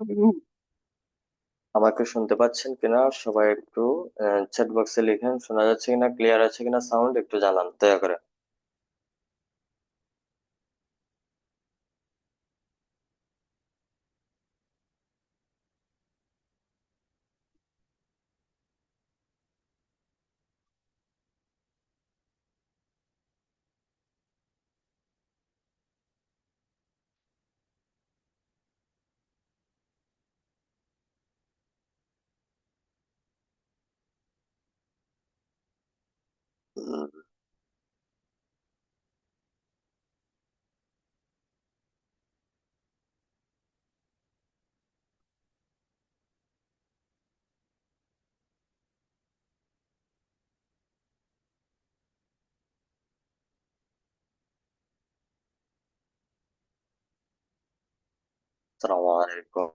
হুম। আমাকে শুনতে পাচ্ছেন কিনা সবাই একটু চ্যাট বক্সে লিখেন, শোনা যাচ্ছে কিনা, ক্লিয়ার আছে কিনা সাউন্ড একটু জানান দয়া করে। হুম। আসসালামু আলাইকুম।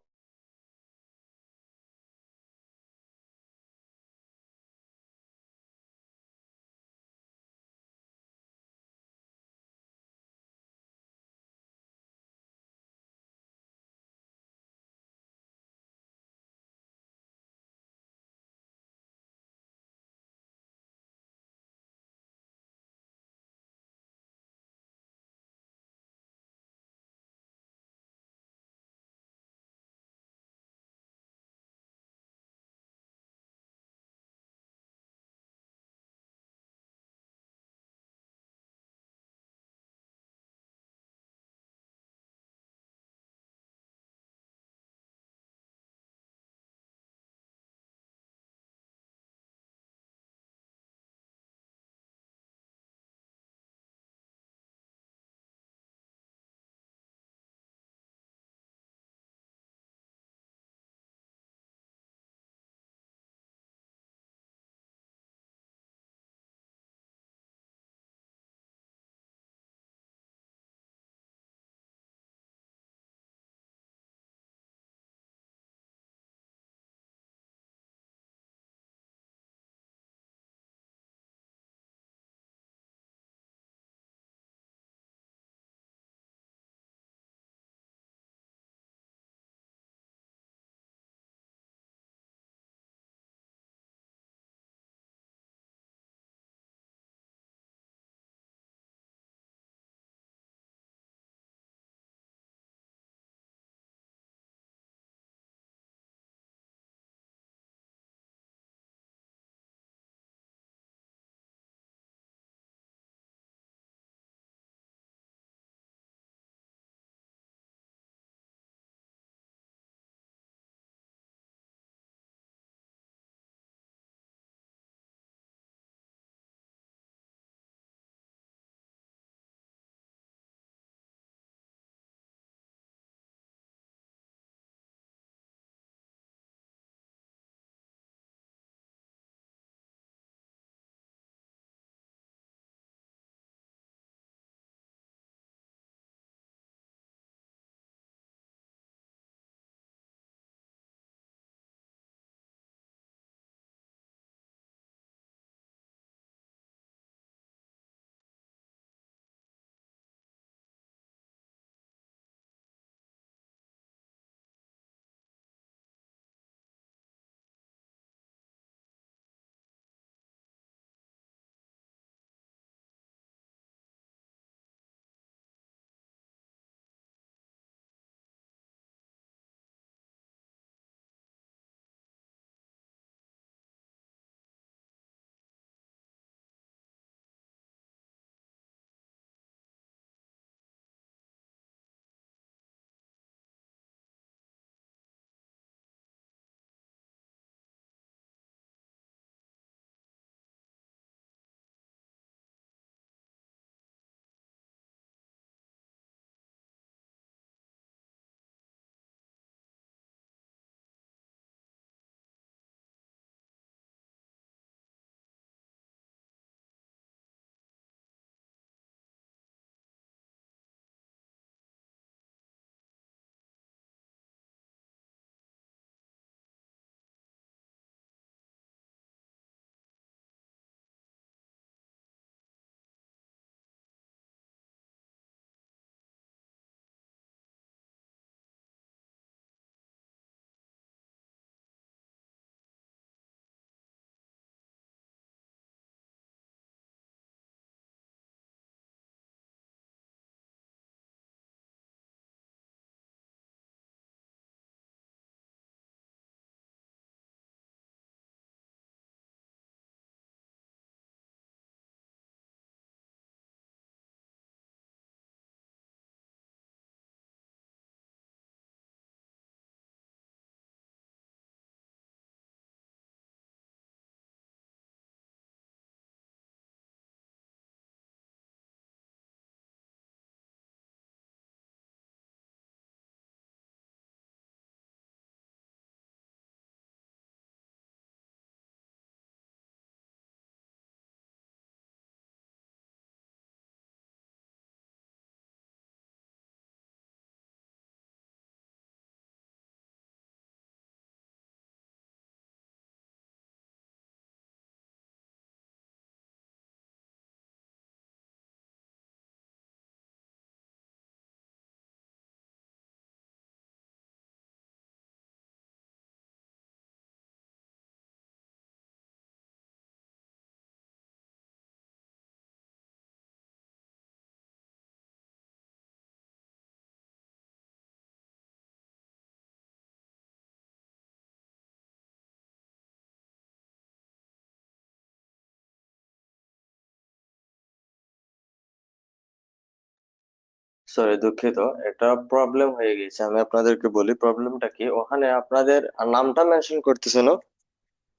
সরি, দুঃখিত। একটা প্রবলেম হয়ে গেছে, আমি আপনাদেরকে বলি প্রবলেমটা কি। ওখানে আপনাদের নামটা মেনশন করতেছে না।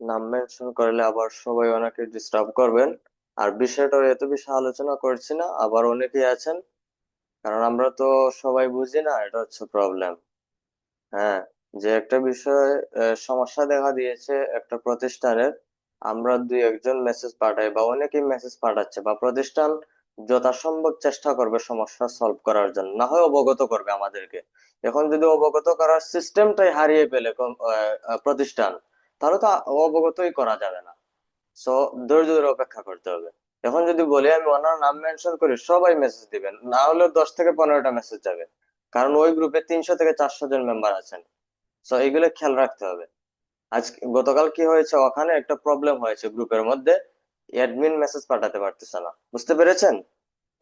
নাম মেনশন করলে আবার সবাই অনেকে ডিস্টার্ব করবেন। আর বিষয়টা এত বেশি আলোচনা করছি না, আবার অনেকেই আছেন, কারণ আমরা তো সবাই বুঝি না, এটা হচ্ছে প্রবলেম। হ্যাঁ, যে একটা বিষয় সমস্যা দেখা দিয়েছে একটা প্রতিষ্ঠানের, আমরা দুই একজন মেসেজ পাঠাই বা অনেকেই মেসেজ পাঠাচ্ছে, বা প্রতিষ্ঠান যথাসম্ভব চেষ্টা করবে সমস্যা সলভ করার জন্য, না হয় অবগত করবে আমাদেরকে। এখন যদি অবগত করার সিস্টেমটাই হারিয়ে ফেলে প্রতিষ্ঠান, তাহলে তো অবগতই করা যাবে না। সো ধৈর্য ধরে অপেক্ষা করতে হবে। এখন যদি বলি আমি ওনার নাম মেনশন করি, সবাই মেসেজ দিবেন, না হলে 10 থেকে 15টা মেসেজ যাবে, কারণ ওই গ্রুপে 300 থেকে 400 জন মেম্বার আছেন। তো এগুলো খেয়াল রাখতে হবে। আজ গতকাল কি হয়েছে, ওখানে একটা প্রবলেম হয়েছে গ্রুপের মধ্যে, অ্যাডমিন মেসেজ পাঠাতে পারতেছে না, বুঝতে পেরেছেন?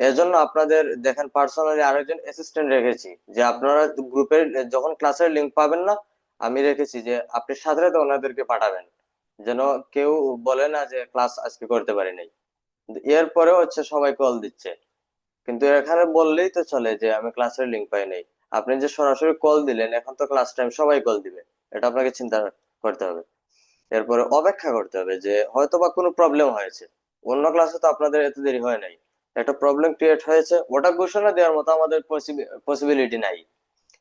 এর জন্য আপনাদের দেখেন পার্সোনালি আরেকজন অ্যাসিস্ট্যান্ট রেখেছি, যে আপনারা গ্রুপের যখন ক্লাসের লিংক পাবেন না, আমি রেখেছি যে আপনি সাথে সাথে ওনাদেরকে পাঠাবেন, যেন কেউ বলে না যে ক্লাস আজকে করতে পারি নাই। এরপরে হচ্ছে সবাই কল দিচ্ছে, কিন্তু এখানে বললেই তো চলে যে আমি ক্লাসের লিংক পাই নাই। আপনি যে সরাসরি কল দিলেন, এখন তো ক্লাস টাইম, সবাই কল দিবে, এটা আপনাকে চিন্তা করতে হবে। এরপরে অপেক্ষা করতে হবে যে হয়তো বা কোনো প্রবলেম হয়েছে, অন্য ক্লাসে তো আপনাদের এত দেরি হয় নাই, একটা প্রবলেম ক্রিয়েট হয়েছে, ওটা ঘোষণা দেওয়ার মতো আমাদের পসিবিলিটি নাই।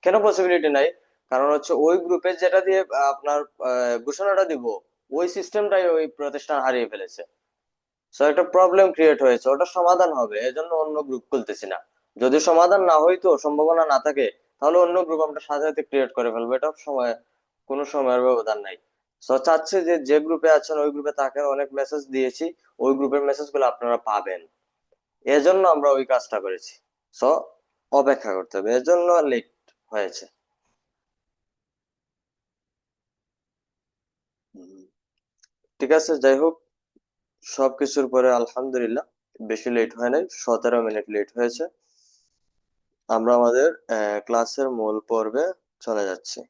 কেন পসিবিলিটি নাই? কারণ হচ্ছে ওই গ্রুপে যেটা দিয়ে আপনার ঘোষণাটা দিব, ওই সিস্টেমটাই ওই প্রতিষ্ঠান হারিয়ে ফেলেছে। সো একটা প্রবলেম ক্রিয়েট হয়েছে, ওটা সমাধান হবে, এজন্য অন্য গ্রুপ খুলতেছি না। যদি সমাধান না হইতো, সম্ভাবনা না থাকে, তাহলে অন্য গ্রুপ আমরা সাথে সাথে ক্রিয়েট করে ফেলবো, এটা সময়, কোনো সময়ের ব্যবধান নাই। সো চাচ্ছে যে যে গ্রুপে আছেন ওই গ্রুপে তাকে অনেক মেসেজ দিয়েছি, ওই গ্রুপের মেসেজ গুলো আপনারা পাবেন, এজন্য আমরা ওই কাজটা করেছি। সো অপেক্ষা করতে হবে, এজন্য লেট হয়েছে। হুম। ঠিক আছে, যাই হোক, সবকিছুর পরে আলহামদুলিল্লাহ বেশি লেট হয় নাই, 17 মিনিট লেট হয়েছে। আমরা আমাদের ক্লাসের মূল পর্বে চলে যাচ্ছি।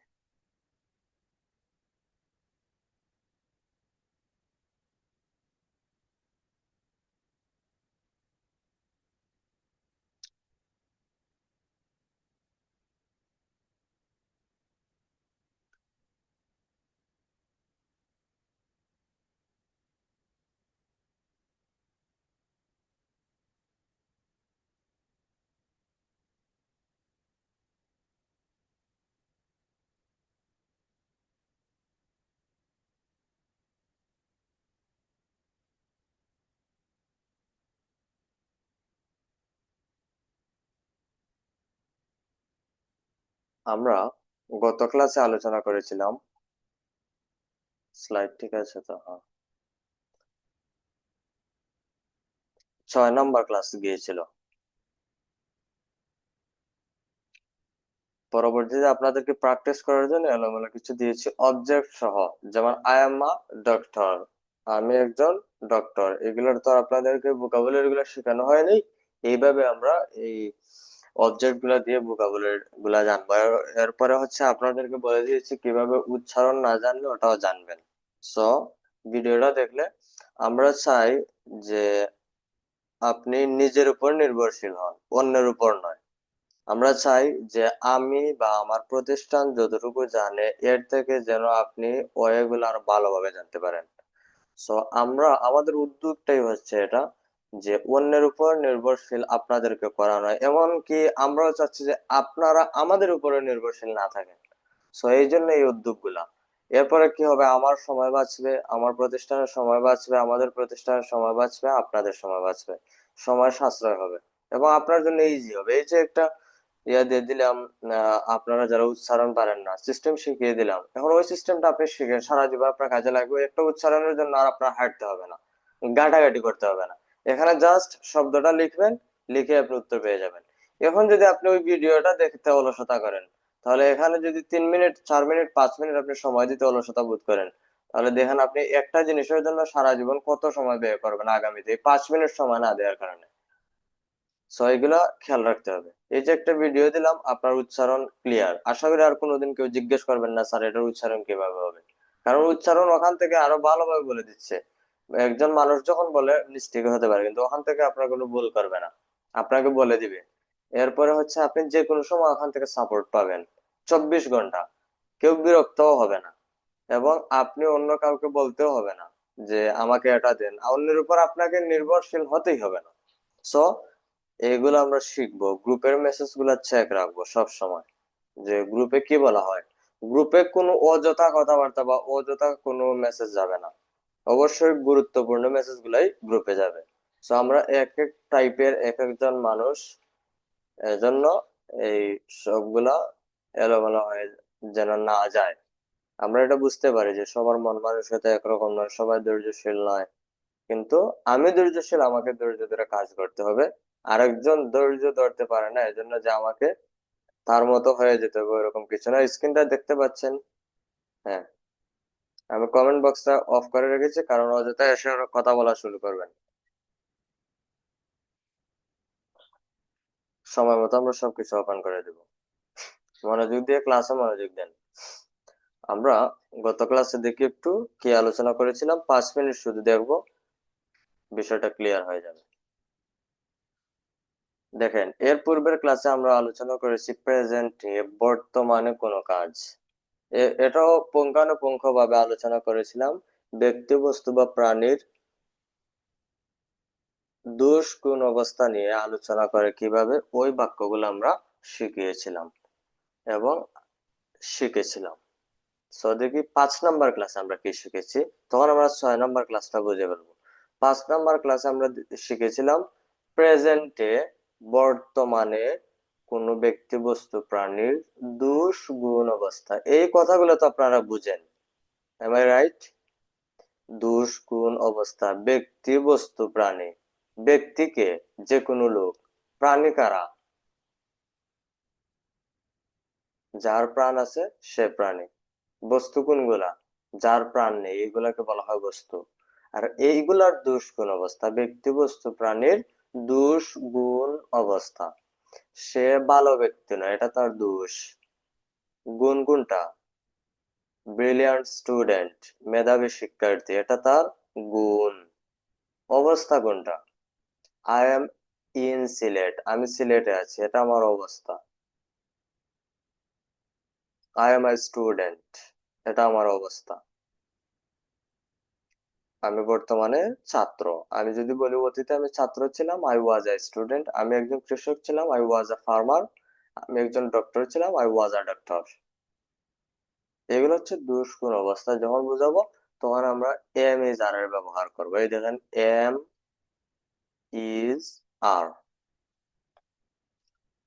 আমরা গত ক্লাসে আলোচনা করেছিলাম, স্লাইড ঠিক আছে তো? হ্যাঁ, 6 নম্বর ক্লাস গিয়েছিল। পরবর্তীতে আপনাদেরকে প্র্যাকটিস করার জন্য এলোমেলো কিছু দিয়েছি অবজেক্ট সহ, যেমন আই এম আ ডক্টর, আমি একজন ডক্টর। এগুলোর তো আর আপনাদেরকে ভোকাবুলারি গুলো শেখানো হয়নি। এইভাবে আমরা এই অবজেক্ট গুলা দিয়ে ভোকাবুলারি গুলা জানবো। এরপরে হচ্ছে আপনাদেরকে বলে দিয়েছি কিভাবে উচ্চারণ না জানলে ওটাও জানবেন। সো ভিডিওটা দেখলে আমরা চাই যে আপনি নিজের উপর নির্ভরশীল হন, অন্যের উপর নয়। আমরা চাই যে আমি বা আমার প্রতিষ্ঠান যতটুকু জানে, এর থেকে যেন আপনি ওয়েগুলো আরো ভালোভাবে জানতে পারেন। সো আমরা আমাদের উদ্যোগটাই হচ্ছে এটা, যে অন্যের উপর নির্ভরশীল আপনাদেরকে করা নয়, এমনকি আমরাও চাচ্ছি যে আপনারা আমাদের উপরে নির্ভরশীল না থাকেন। সো এই জন্য এই উদ্যোগগুলা। এরপরে কি হবে, আমার সময় বাঁচবে, আমার প্রতিষ্ঠানের সময় বাঁচবে, আমাদের প্রতিষ্ঠানের সময় বাঁচবে, আপনাদের সময় বাঁচবে, সময় সাশ্রয় হবে, এবং আপনার জন্য ইজি হবে। এই যে একটা ইয়া দিয়ে দিলাম, আপনারা যারা উচ্চারণ পারেন না, সিস্টেম শিখিয়ে দিলাম, এখন ওই সিস্টেমটা আপনি শিখেন, সারা জীবন আপনার কাজে লাগবে। একটা উচ্চারণের জন্য আর আপনার হাঁটতে হবে না, ঘাটাঘাটি করতে হবে না, এখানে জাস্ট শব্দটা লিখবেন, লিখে আপনি উত্তর পেয়ে যাবেন। এখন যদি আপনি ওই ভিডিওটা দেখতে অলসতা করেন, তাহলে এখানে যদি 3 মিনিট, 4 মিনিট, 5 মিনিট আপনি সময় দিতে অলসতা বোধ করেন, তাহলে দেখেন আপনি একটা জিনিসের জন্য সারা জীবন কত সময় ব্যয় করবেন আগামীতে, এই 5 মিনিট সময় না দেওয়ার কারণে। সো এগুলা খেয়াল রাখতে হবে। এই যে একটা ভিডিও দিলাম, আপনার উচ্চারণ ক্লিয়ার, আশা করি আর কোনোদিন কেউ জিজ্ঞেস করবেন না স্যার এটার উচ্চারণ কিভাবে হবে, কারণ উচ্চারণ ওখান থেকে আরো ভালোভাবে বলে দিচ্ছে। একজন মানুষ যখন বলে মিস্টেক হতে পারে, কিন্তু ওখান থেকে আপনার কোনো ভুল করবে না, আপনাকে বলে দিবে এরপরে হচ্ছে আপনি যে কোনো সময় ওখান থেকে সাপোর্ট পাবেন 24 ঘন্টা, কেউ বিরক্তও হবে না, এবং আপনি অন্য কাউকে বলতেও হবে না যে আমাকে এটা দেন, অন্যের উপর আপনাকে নির্ভরশীল হতেই হবে না। সো এইগুলো আমরা শিখবো, গ্রুপের মেসেজ গুলা চেক রাখবো সব সময়, যে গ্রুপে কি বলা হয়। গ্রুপে কোনো অযথা কথাবার্তা বা অযথা কোনো মেসেজ যাবে না, অবশ্যই গুরুত্বপূর্ণ মেসেজ গুলাই গ্রুপে যাবে। সো আমরা এক এক টাইপের এক একজন মানুষ, এজন্য এই সবগুলা এলোমেলো হয়ে যেন না যায়। আমরা এটা বুঝতে পারি যে সবার মন মানসিকতা একরকম নয়, সবাই ধৈর্যশীল নয়, কিন্তু আমি ধৈর্যশীল, আমাকে ধৈর্য ধরে কাজ করতে হবে। আরেকজন ধৈর্য ধরতে পারে না এজন্য যে আমাকে তার মতো হয়ে যেতে হবে এরকম কিছু না। স্ক্রিনটা দেখতে পাচ্ছেন? হ্যাঁ, আমি কমেন্ট বক্সটা অফ করে রেখেছি, কারণ অযথা এসে ওরা কথা বলা শুরু করবেন। সময় মতো আমরা সবকিছু ওপেন করে দেব। মনোযোগ দিয়ে ক্লাসে মনোযোগ দেন। আমরা গত ক্লাসে দেখি একটু কি আলোচনা করেছিলাম, 5 মিনিট শুধু দেখবো, বিষয়টা ক্লিয়ার হয়ে যাবে। দেখেন, এর পূর্বের ক্লাসে আমরা আলোচনা করেছি প্রেজেন্টে বর্তমানে কোনো কাজ। এটাও পুঙ্খানুপুঙ্খ ভাবে আলোচনা করেছিলাম। ব্যক্তি, বস্তু বা প্রাণীর দোষ গুণ অবস্থা নিয়ে আলোচনা করে কিভাবে ওই বাক্যগুলো আমরা শিখিয়েছিলাম এবং শিখেছিলাম। সো দেখি 5 নাম্বার ক্লাসে আমরা কি শিখেছি, তখন আমরা 6 নাম্বার ক্লাসটা বুঝে ফেলবো। 5 নাম্বার ক্লাসে আমরা শিখেছিলাম প্রেজেন্টে বর্তমানে কোনো ব্যক্তি, বস্তু, প্রাণীর দোষ গুণ অবস্থা। এই কথাগুলো তো আপনারা বুঝেন, এম আই রাইট? দোষ গুণ অবস্থা, ব্যক্তি, বস্তু, প্রাণী। ব্যক্তিকে যে কোনো লোক, প্রাণী কারা? যার প্রাণ আছে সে প্রাণী। বস্তু কোনগুলা? যার প্রাণ নেই, এগুলাকে বলা হয় বস্তু। আর এইগুলার দোষ গুণ অবস্থা, ব্যক্তি, বস্তু, প্রাণীর দোষ গুণ অবস্থা। সে ভালো ব্যক্তি নয়, এটা তার দোষ। গুণ কোনটা? ব্রিলিয়ান্ট স্টুডেন্ট, মেধাবী শিক্ষার্থী, এটা তার গুণ। অবস্থা কোনটা? আই এম ইন সিলেট, আমি সিলেটে আছি, এটা আমার অবস্থা। আই এম আ স্টুডেন্ট, এটা আমার অবস্থা। আমি বর্তমানে ছাত্র। আমি যদি বলি অতীতে আমি ছাত্র ছিলাম, আই ওয়াজ আ স্টুডেন্ট। আমি একজন কৃষক ছিলাম, আই ওয়াজ আ ফার্মার। আমি একজন ডক্টর ছিলাম, আই ওয়াজ আ ডক্টর। এগুলো হচ্ছে দুষ্গুণ অবস্থা। যখন বুঝাবো তখন আমরা এম ইজ আর এর ব্যবহার করবো। এই দেখেন, এম ইজ আর।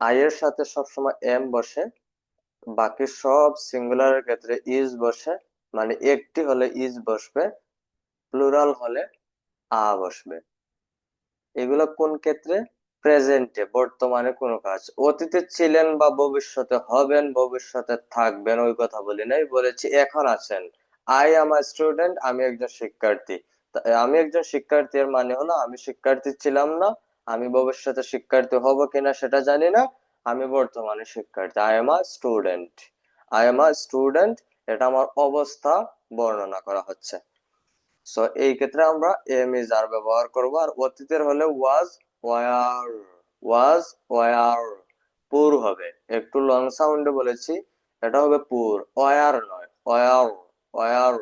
আই এর সাথে সবসময় এম বসে, বাকি সব সিঙ্গুলারের ক্ষেত্রে ইজ বসে, মানে একটি হলে ইজ বসবে, প্লুরাল হলে আ বসবে। এগুলো কোন ক্ষেত্রে? প্রেজেন্টে, বর্তমানে কোনো কাজ। অতীতে ছিলেন বা ভবিষ্যতে হবেন, ভবিষ্যতে থাকবেন, ওই কথা বলি নাই, বলেছি এখন আছেন। আই এম আ স্টুডেন্ট, আমি একজন শিক্ষার্থী। আমি একজন শিক্ষার্থী এর মানে হলো আমি শিক্ষার্থী ছিলাম না, আমি ভবিষ্যতে শিক্ষার্থী হব কিনা সেটা জানি না, আমি বর্তমানে শিক্ষার্থী। I am a student, I am a student, এটা আমার অবস্থা বর্ণনা করা হচ্ছে। সো এই ক্ষেত্রে আমরা এম ইজ আর ব্যবহার করব। আর অতীতের হলে ওয়াজ, ওয়ার। ওয়াজ, ওয়ার। পুর হবে, একটু লং সাউন্ডে বলেছি, এটা হবে পুর, ওয়ার নয়, ওয়ার। ওয়ার।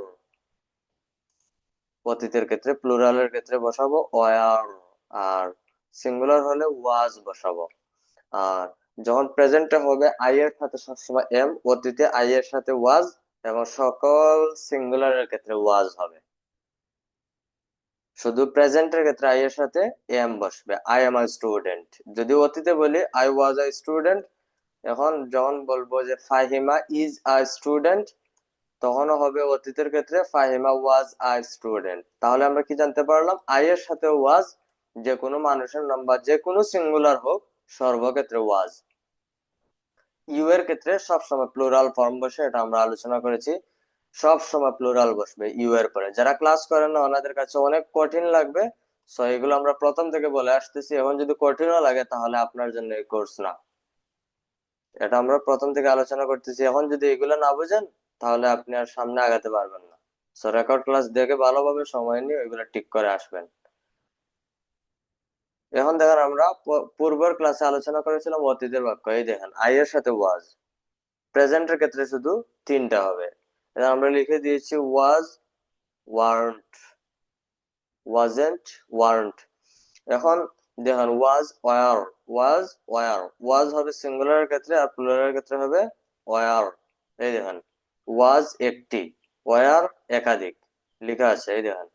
অতীতের ক্ষেত্রে, প্লুরালের ক্ষেত্রে বসাবো ওয়ার। আর সিঙ্গুলার হলে ওয়াজ বসাবো। আর যখন প্রেজেন্টে হবে আই এর সাথে সবসময় এম, অতীতে আই এর সাথে ওয়াজ, এবং সকল সিঙ্গুলারের ক্ষেত্রে ওয়াজ হবে। শুধু প্রেজেন্টের ক্ষেত্রে আই এর সাথে এম বসবে, আই এম আ স্টুডেন্ট। যদি অতীতে বলি আই ওয়াজ আ স্টুডেন্ট, এখন যখন বলবো যে ফাহিমা ইজ আ স্টুডেন্ট, তখনও হবে অতীতের ক্ষেত্রে ফাহিমা ওয়াজ আ স্টুডেন্ট। তাহলে আমরা কি জানতে পারলাম? আই এর সাথে ওয়াজ, যে কোনো মানুষের নাম বা যে কোনো সিঙ্গুলার হোক, সর্বক্ষেত্রে ওয়াজ। ইউ এর ক্ষেত্রে সবসময় প্লুরাল ফর্ম বসে, এটা আমরা আলোচনা করেছি। সব সময় প্লুরাল বসবে ইউ এর পরে। যারা ক্লাস করেন না ওনাদের কাছে অনেক কঠিন লাগবে, সো এগুলো আমরা প্রথম থেকে বলে আসতেছি। এখন যদি কঠিনও লাগে তাহলে আপনার জন্য এই কোর্স না। এটা আমরা প্রথম থেকে আলোচনা করতেছি, এখন যদি এগুলো না বুঝেন তাহলে আপনি আর সামনে আগাতে পারবেন না। সো রেকর্ড ক্লাস দেখে ভালোভাবে সময় নিয়ে এগুলো ঠিক করে আসবেন। এখন দেখেন আমরা পূর্বের ক্লাসে আলোচনা করেছিলাম অতীতের বাক্য, এই দেখেন আই এর সাথে ওয়াজ। প্রেজেন্টের ক্ষেত্রে শুধু তিনটা হবে। এখন আমরা লিখে দিয়েছি ওয়াজ, ওয়ার্নট, ওয়াজেন্ট, ওয়ার্নট। এখন দেখেন ওয়াজ, ওয়ার, ওয়াজ, ওয়ার। ওয়াজ হবে সিঙ্গুলারের ক্ষেত্রে আর প্লুরালের ক্ষেত্রে হবে ওয়ার। এই দেখেন ওয়াজ একটি, ওয়ার একাধিক লেখা আছে, এই দেখেন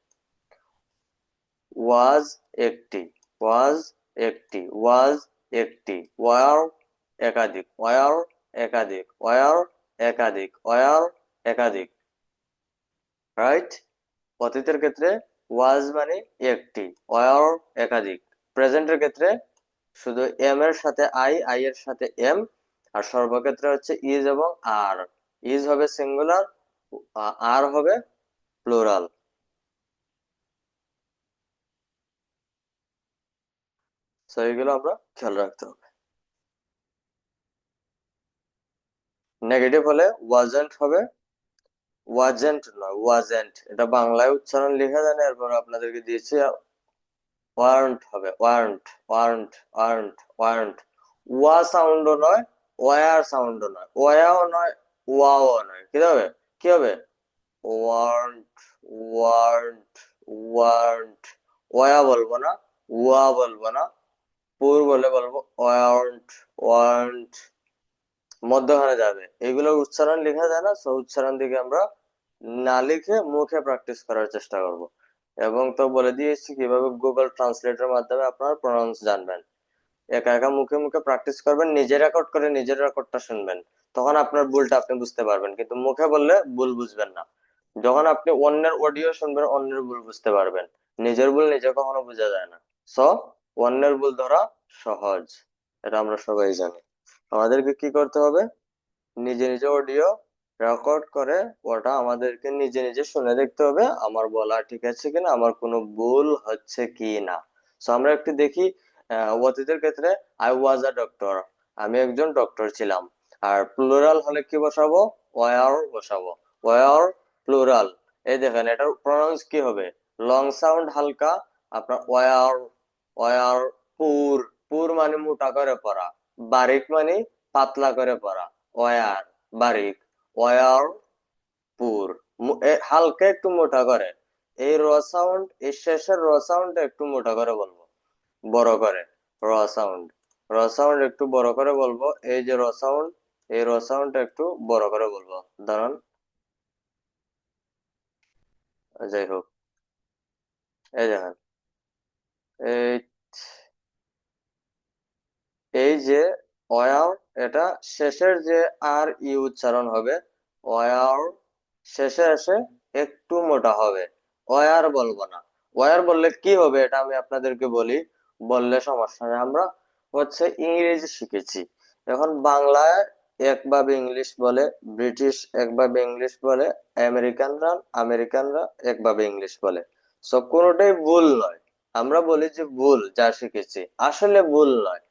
ওয়াজ একটি, ওয়াজ একটি, ওয়াজ একটি, ওয়ার একাধিক, ওয়ার একাধিক, ওয়ার একাধিক, ওয়ার একাধিক, রাইট। অতীতের ক্ষেত্রে ওয়াজ মানে একটি, ওয়ার একাধিক। প্রেজেন্টের ক্ষেত্রে শুধু এম এর সাথে আই, আই এর সাথে এম, আর সর্বক্ষেত্রে হচ্ছে ইজ এবং আর। ইজ হবে সিঙ্গুলার, আর হবে প্লুরাল। সো এগুলো আমরা খেয়াল রাখতে হবে। নেগেটিভ হলে ওয়াজেন্ট হবে, ওয়াজেন্ট নয় ওয়াজেন্ট, এটা বাংলায় উচ্চারণ লেখা যায় না, এরপর আপনাদেরকে দিয়েছি ওয়ারেন্ট হবে, ওয়ারেন্ট, ওয়ারেন্ট, ওয়ারেন্ট, ওয়ারেন্ট। ওয়া সাউন্ডও নয়, ওয়ার সাউন্ডও নয়, ওয়াও নয়, ওয়াও নয়, কি হবে, কি হবে, ওয়ারেন্ট, ওয়ারেন্ট, ওয়ারেন্ট। ওয়া বলবো না, ওয়া বলবো না, পুর বলে বলবো ওয়ারেন্ট, ওয়ারেন্ট। মধ্যখানে যাবে, এগুলো উচ্চারণ লেখা যায় না, সো উচ্চারণ দিকে আমরা না লিখে মুখে প্র্যাকটিস করার চেষ্টা করব। এবং তো বলে দিয়েছি কিভাবে গুগল ট্রান্সলেটের মাধ্যমে আপনার প্রনাউন্স জানবেন। একা একা মুখে মুখে প্র্যাকটিস করবেন, নিজে রেকর্ড করে নিজের রেকর্ডটা শুনবেন, তখন আপনার ভুলটা আপনি বুঝতে পারবেন, কিন্তু মুখে বললে ভুল বুঝবেন না। যখন আপনি অন্যের অডিও শুনবেন অন্যের ভুল বুঝতে পারবেন, নিজের ভুল নিজে কখনো বোঝা যায় না। সো অন্যের ভুল ধরা সহজ, এটা আমরা সবাই জানি। আমাদেরকে কি করতে হবে, নিজে নিজে অডিও রেকর্ড করে ওটা আমাদেরকে নিজে নিজে শুনে দেখতে হবে, আমার বলা ঠিক আছে কিনা, আমার কোনো ভুল হচ্ছে কি না। সো আমরা একটু দেখি, অতীতের ক্ষেত্রে আই ওয়াজ আ ডক্টর, আমি একজন ডক্টর ছিলাম। আর প্লুরাল হলে কি বসাবো, ওয়ার বসাবো, ওয়ার প্লুরাল। এই দেখেন এটার প্রনাউন্স কি হবে, লং সাউন্ড হালকা, আপনার ওয়ার, ওয়ার। পুর, পুর মানে মোটা করে পড়া, বারিক মানে পাতলা করে পড়া, ওয়ার বারিক, ওয়ার পুর। হালকা একটু মোটা করে, এই র সাউন্ড, এই শেষের র সাউন্ড একটু মোটা করে বলবো, বড় করে, র সাউন্ড, র সাউন্ড একটু বড় করে বলবো। এই যে র সাউন্ড, এই র সাউন্ড একটু বড় করে বলবো। দাঁড়ান, যাই হোক, এই দেখেন, এই এই যে অয়ার, এটা শেষের যে আর ই উচ্চারণ হবে, অয়ার শেষে এসে একটু মোটা হবে, অয়ার বলবো না। অয়ার বললে কি হবে এটা আমি আপনাদেরকে বলি, বললে সমস্যা নেই। আমরা হচ্ছে ইংরেজি শিখেছি, এখন বাংলায় একভাবে ইংলিশ বলে, ব্রিটিশ একভাবে ইংলিশ বলে, আমেরিকানরা আমেরিকানরা একভাবে ইংলিশ বলে। সব কোনোটাই ভুল নয়। আমরা বলি যে ভুল যা শিখেছি, আসলে ভুল নয়।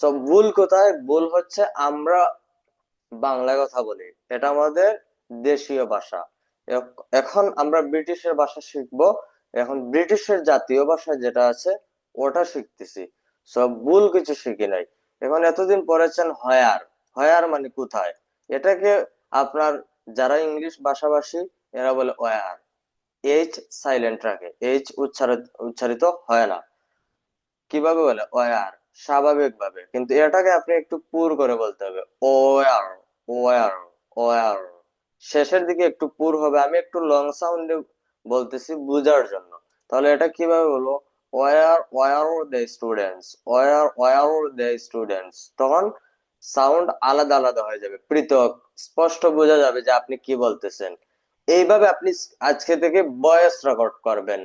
সব ভুল কোথায়, ভুল হচ্ছে আমরা বাংলা কথা বলি, এটা আমাদের দেশীয় ভাষা। এখন আমরা ব্রিটিশের ভাষা শিখবো, এখন ব্রিটিশের জাতীয় ভাষা যেটা আছে ওটা শিখতেছি। সব ভুল কিছু শিখি নাই। এখন এতদিন পড়েছেন হয়ার, হয়ার মানে কোথায়, এটাকে আপনার যারা ইংলিশ ভাষাভাষী এরা বলে ওয়ার, এইচ সাইলেন্ট রাখে, এইচ উচ্চারিত উচ্চারিত হয় না। কিভাবে বলে, ওয়ার, স্বাভাবিক ভাবে, কিন্তু এটাকে আপনি একটু পুর করে বলতে হবে, ওয়ার, ওয়ার, ওয়ার। শেষের দিকে একটু পুর হবে, আমি একটু লং সাউন্ডে বলতেছি বুঝার জন্য। তাহলে এটা কিভাবে বলবো, where, where the students, where, where the students. তখন সাউন্ড আলাদা আলাদা হয়ে যাবে, পৃথক, স্পষ্ট বোঝা যাবে যে আপনি কি বলতেছেন। এইভাবে আপনি আজকে থেকে ভয়েস রেকর্ড করবেন,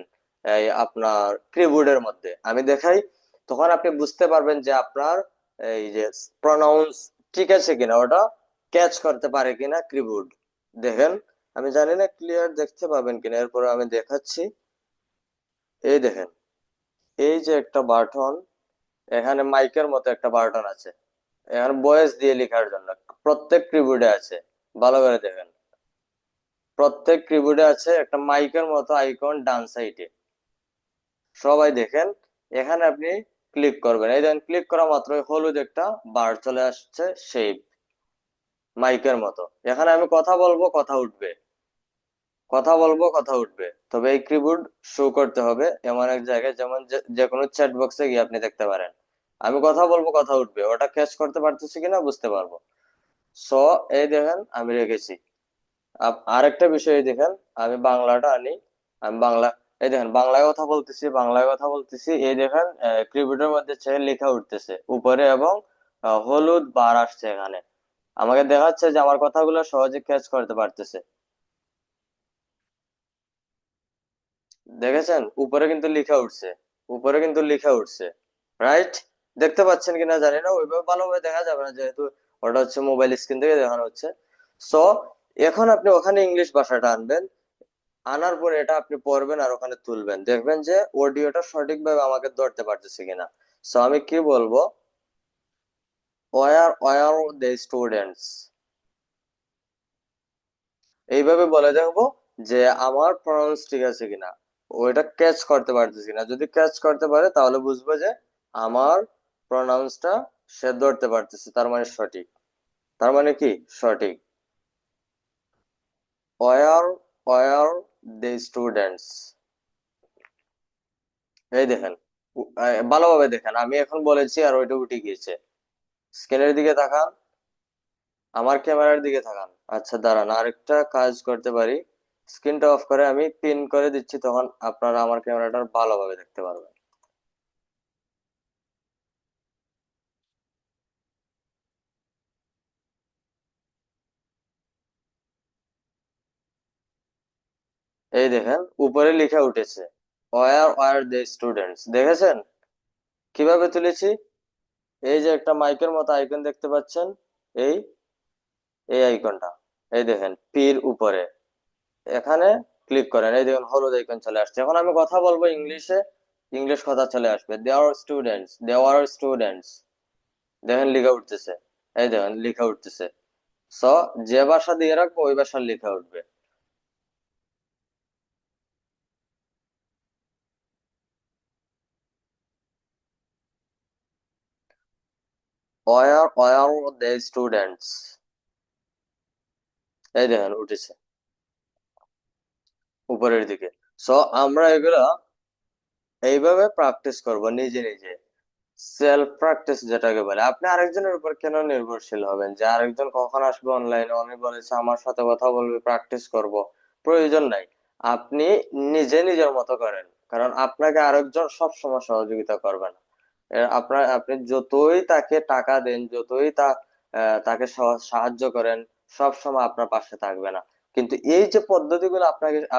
এই আপনার কিবোর্ডের মধ্যে আমি দেখাই, তখন আপনি বুঝতে পারবেন যে আপনার এই যে প্রনাউন্স ঠিক আছে কিনা, ওটা ক্যাচ করতে পারে কিনা কিবোর্ড। দেখেন, আমি জানি না ক্লিয়ার দেখতে পাবেন কিনা, এরপরে আমি দেখাচ্ছি। এই দেখেন, এই যে একটা বাটন, এখানে মাইকের মতো একটা বাটন আছে, এখানে ভয়েস দিয়ে লেখার জন্য, প্রত্যেক কিবোর্ডে আছে, ভালো করে দেখেন, প্রত্যেক কিবোর্ডে আছে একটা মাইকের মতো আইকন ডান সাইডে। সবাই দেখেন, এখানে আপনি ক্লিক করবেন। এই দেখেন ক্লিক করা মাত্রই হলুদ একটা বার চলে আসছে, শেপ মাইকের মতো। এখানে আমি কথা বলবো, কথা উঠবে, কথা বলবো, কথা উঠবে। তবে এই কিবোর্ড শো করতে হবে এমন এক জায়গায়, যেমন যে কোনো চ্যাট বক্সে গিয়ে আপনি দেখতে পারেন। আমি কথা বলবো, কথা উঠবে, ওটা ক্যাচ করতে পারতেছি কিনা বুঝতে পারবো। সো এই দেখেন আমি রেখেছি। আরেকটা বিষয় দেখেন, আমি বাংলাটা আনি, আমি বাংলা, এই দেখেন বাংলায় কথা বলতেছি, বাংলায় কথা বলতেছি, এই দেখেন কিবোর্ডের মধ্যে লেখা উঠতেছে উপরে, এবং হলুদ বার আসছে এখানে, আমাকে দেখাচ্ছে যে আমার কথাগুলো সহজে ক্যাচ করতে পারতেছে। দেখেছেন উপরে কিন্তু লেখা উঠছে, উপরে কিন্তু লেখা উঠছে, রাইট? দেখতে পাচ্ছেন কিনা জানি না, ওইভাবে ভালোভাবে দেখা যাবে না যেহেতু ওটা হচ্ছে মোবাইল স্ক্রিন থেকে দেখানো হচ্ছে। সো এখন আপনি ওখানে ইংলিশ ভাষাটা আনবেন, আনার পরে এটা আপনি পড়বেন আর ওখানে তুলবেন, দেখবেন যে অডিওটা সঠিকভাবে আমাকে ধরতে পারতেছে কিনা। সো আমি কি বলবো, ওয়ার দ্য স্টুডেন্টস, এইভাবে বলে দেখবো যে আমার প্রনাউন্স ঠিক আছে কিনা, ওইটা ক্যাচ করতে পারতেছি কিনা। যদি ক্যাচ করতে পারে তাহলে বুঝবো যে আমার প্রনাউন্সটা সে ধরতে পারতেছে, তার মানে সঠিক। তার মানে কি সঠিক। ওয়ার ওয়ার দ্য স্টুডেন্টস, এই দেখেন ভালোভাবে দেখেন, আমি এখন বলেছি আর ওইটা উঠে গিয়েছে। স্ক্রিনের দিকে তাকান, আমার ক্যামেরার দিকে তাকান। আচ্ছা দাঁড়ান, আরেকটা কাজ করতে পারি, স্ক্রিনটা অফ করে আমি পিন করে দিচ্ছি, তখন আপনারা আমার ক্যামেরাটা ভালোভাবে দেখতে পারবেন। এই দেখেন উপরে লেখা উঠেছে ওয়ার আর দ্য স্টুডেন্টস, দেখেছেন কিভাবে তুলেছি? এই যে একটা মাইকের মতো আইকন দেখতে পাচ্ছেন, এই এই আইকনটা, এই দেখেন পির উপরে, এখানে ক্লিক করেন, এই দেখুন হলুদ আইকন চলে আসছে। এখন আমি কথা বলবো ইংলিশে, ইংলিশ কথা চলে আসবে, দে আর স্টুডেন্টস, দে আর স্টুডেন্টস, দেখেন লেখা উঠতেছে, এই দেখেন লেখা উঠতেছে। সো যে ভাষা দিয়ে রাখবো ওই ভাষার লেখা উঠবে। ওয়ার দ্য স্টুডেন্টস, এই দেখেন উঠেছে উপরের দিকে। সো আমরা এগুলা এইভাবে প্র্যাকটিস করব নিজে নিজে, সেলফ প্র্যাকটিস যেটাকে বলে। আপনি আরেকজনের উপর কেন নির্ভরশীল হবেন যে আরেকজন কখন আসবে অনলাইনে, অনেক বলেছে আমার সাথে কথা বলবে, প্র্যাকটিস করব? প্রয়োজন নাই। আপনি নিজে নিজের মতো করেন, কারণ আপনাকে আরেকজন সব সময় সহযোগিতা করবে না। আপনি যতই তাকে টাকা দেন, যতই তাকে সাহায্য করেন, সব সময় আপনার পাশে থাকবে না। কিন্তু এই যে পদ্ধতিগুলো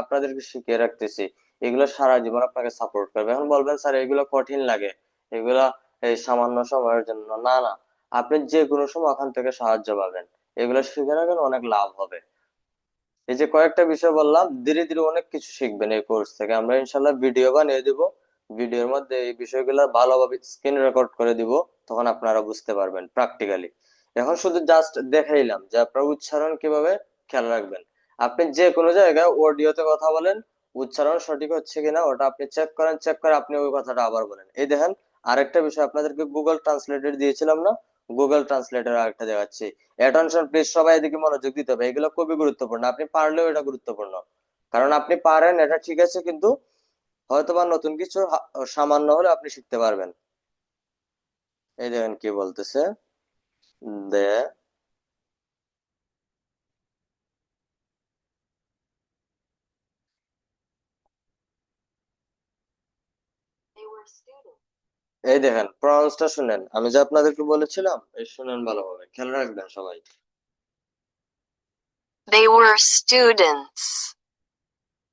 আপনাদেরকে শিখিয়ে রাখতেছি, এগুলো সারা জীবন আপনাকে সাপোর্ট করবে। এখন বলবেন স্যার এগুলো কঠিন লাগে, এগুলা এই সামান্য সময়ের জন্য, না না, আপনি যে কোনো সময় ওখান থেকে সাহায্য পাবেন। এগুলো শিখে রাখেন, অনেক লাভ হবে। এই যে কয়েকটা বিষয় বললাম, ধীরে ধীরে অনেক কিছু শিখবেন এই কোর্স থেকে। আমরা ইনশাল্লাহ ভিডিও বানিয়ে দিব, ভিডিওর মধ্যে এই বিষয়গুলো ভালোভাবে স্ক্রিন রেকর্ড করে দিব, তখন আপনারা বুঝতে পারবেন প্র্যাকটিক্যালি। এখন শুধু জাস্ট দেখাইলাম যে আপনার উচ্চারণ কিভাবে খেয়াল রাখবেন। আপনি যে কোনো জায়গায় অডিওতে কথা বলেন, উচ্চারণ সঠিক হচ্ছে কিনা ওটা আপনি চেক করেন, চেক করে আপনি ওই কথাটা আবার বলেন। এই দেখেন আরেকটা বিষয় আপনাদেরকে গুগল ট্রান্সলেটর দিয়েছিলাম না, গুগল ট্রান্সলেটর আরেকটা দেখাচ্ছি। অ্যাটেনশন প্লিজ, সবাই এদিকে মনোযোগ দিতে হবে, এগুলো খুবই গুরুত্বপূর্ণ, আপনি পারলেও এটা গুরুত্বপূর্ণ। কারণ আপনি পারেন এটা ঠিক আছে, কিন্তু হয়তোবা নতুন কিছু সামান্য হলে আপনি শিখতে পারবেন। এই দেখেন কি বলতেছে, দে এই দেখেন প্রনাউন্সটা শুনেন, আমি যে আপনাদেরকে বলেছিলাম, এই শুনেন ভালোভাবে, খেয়াল রাখবেন সবাই। They were students.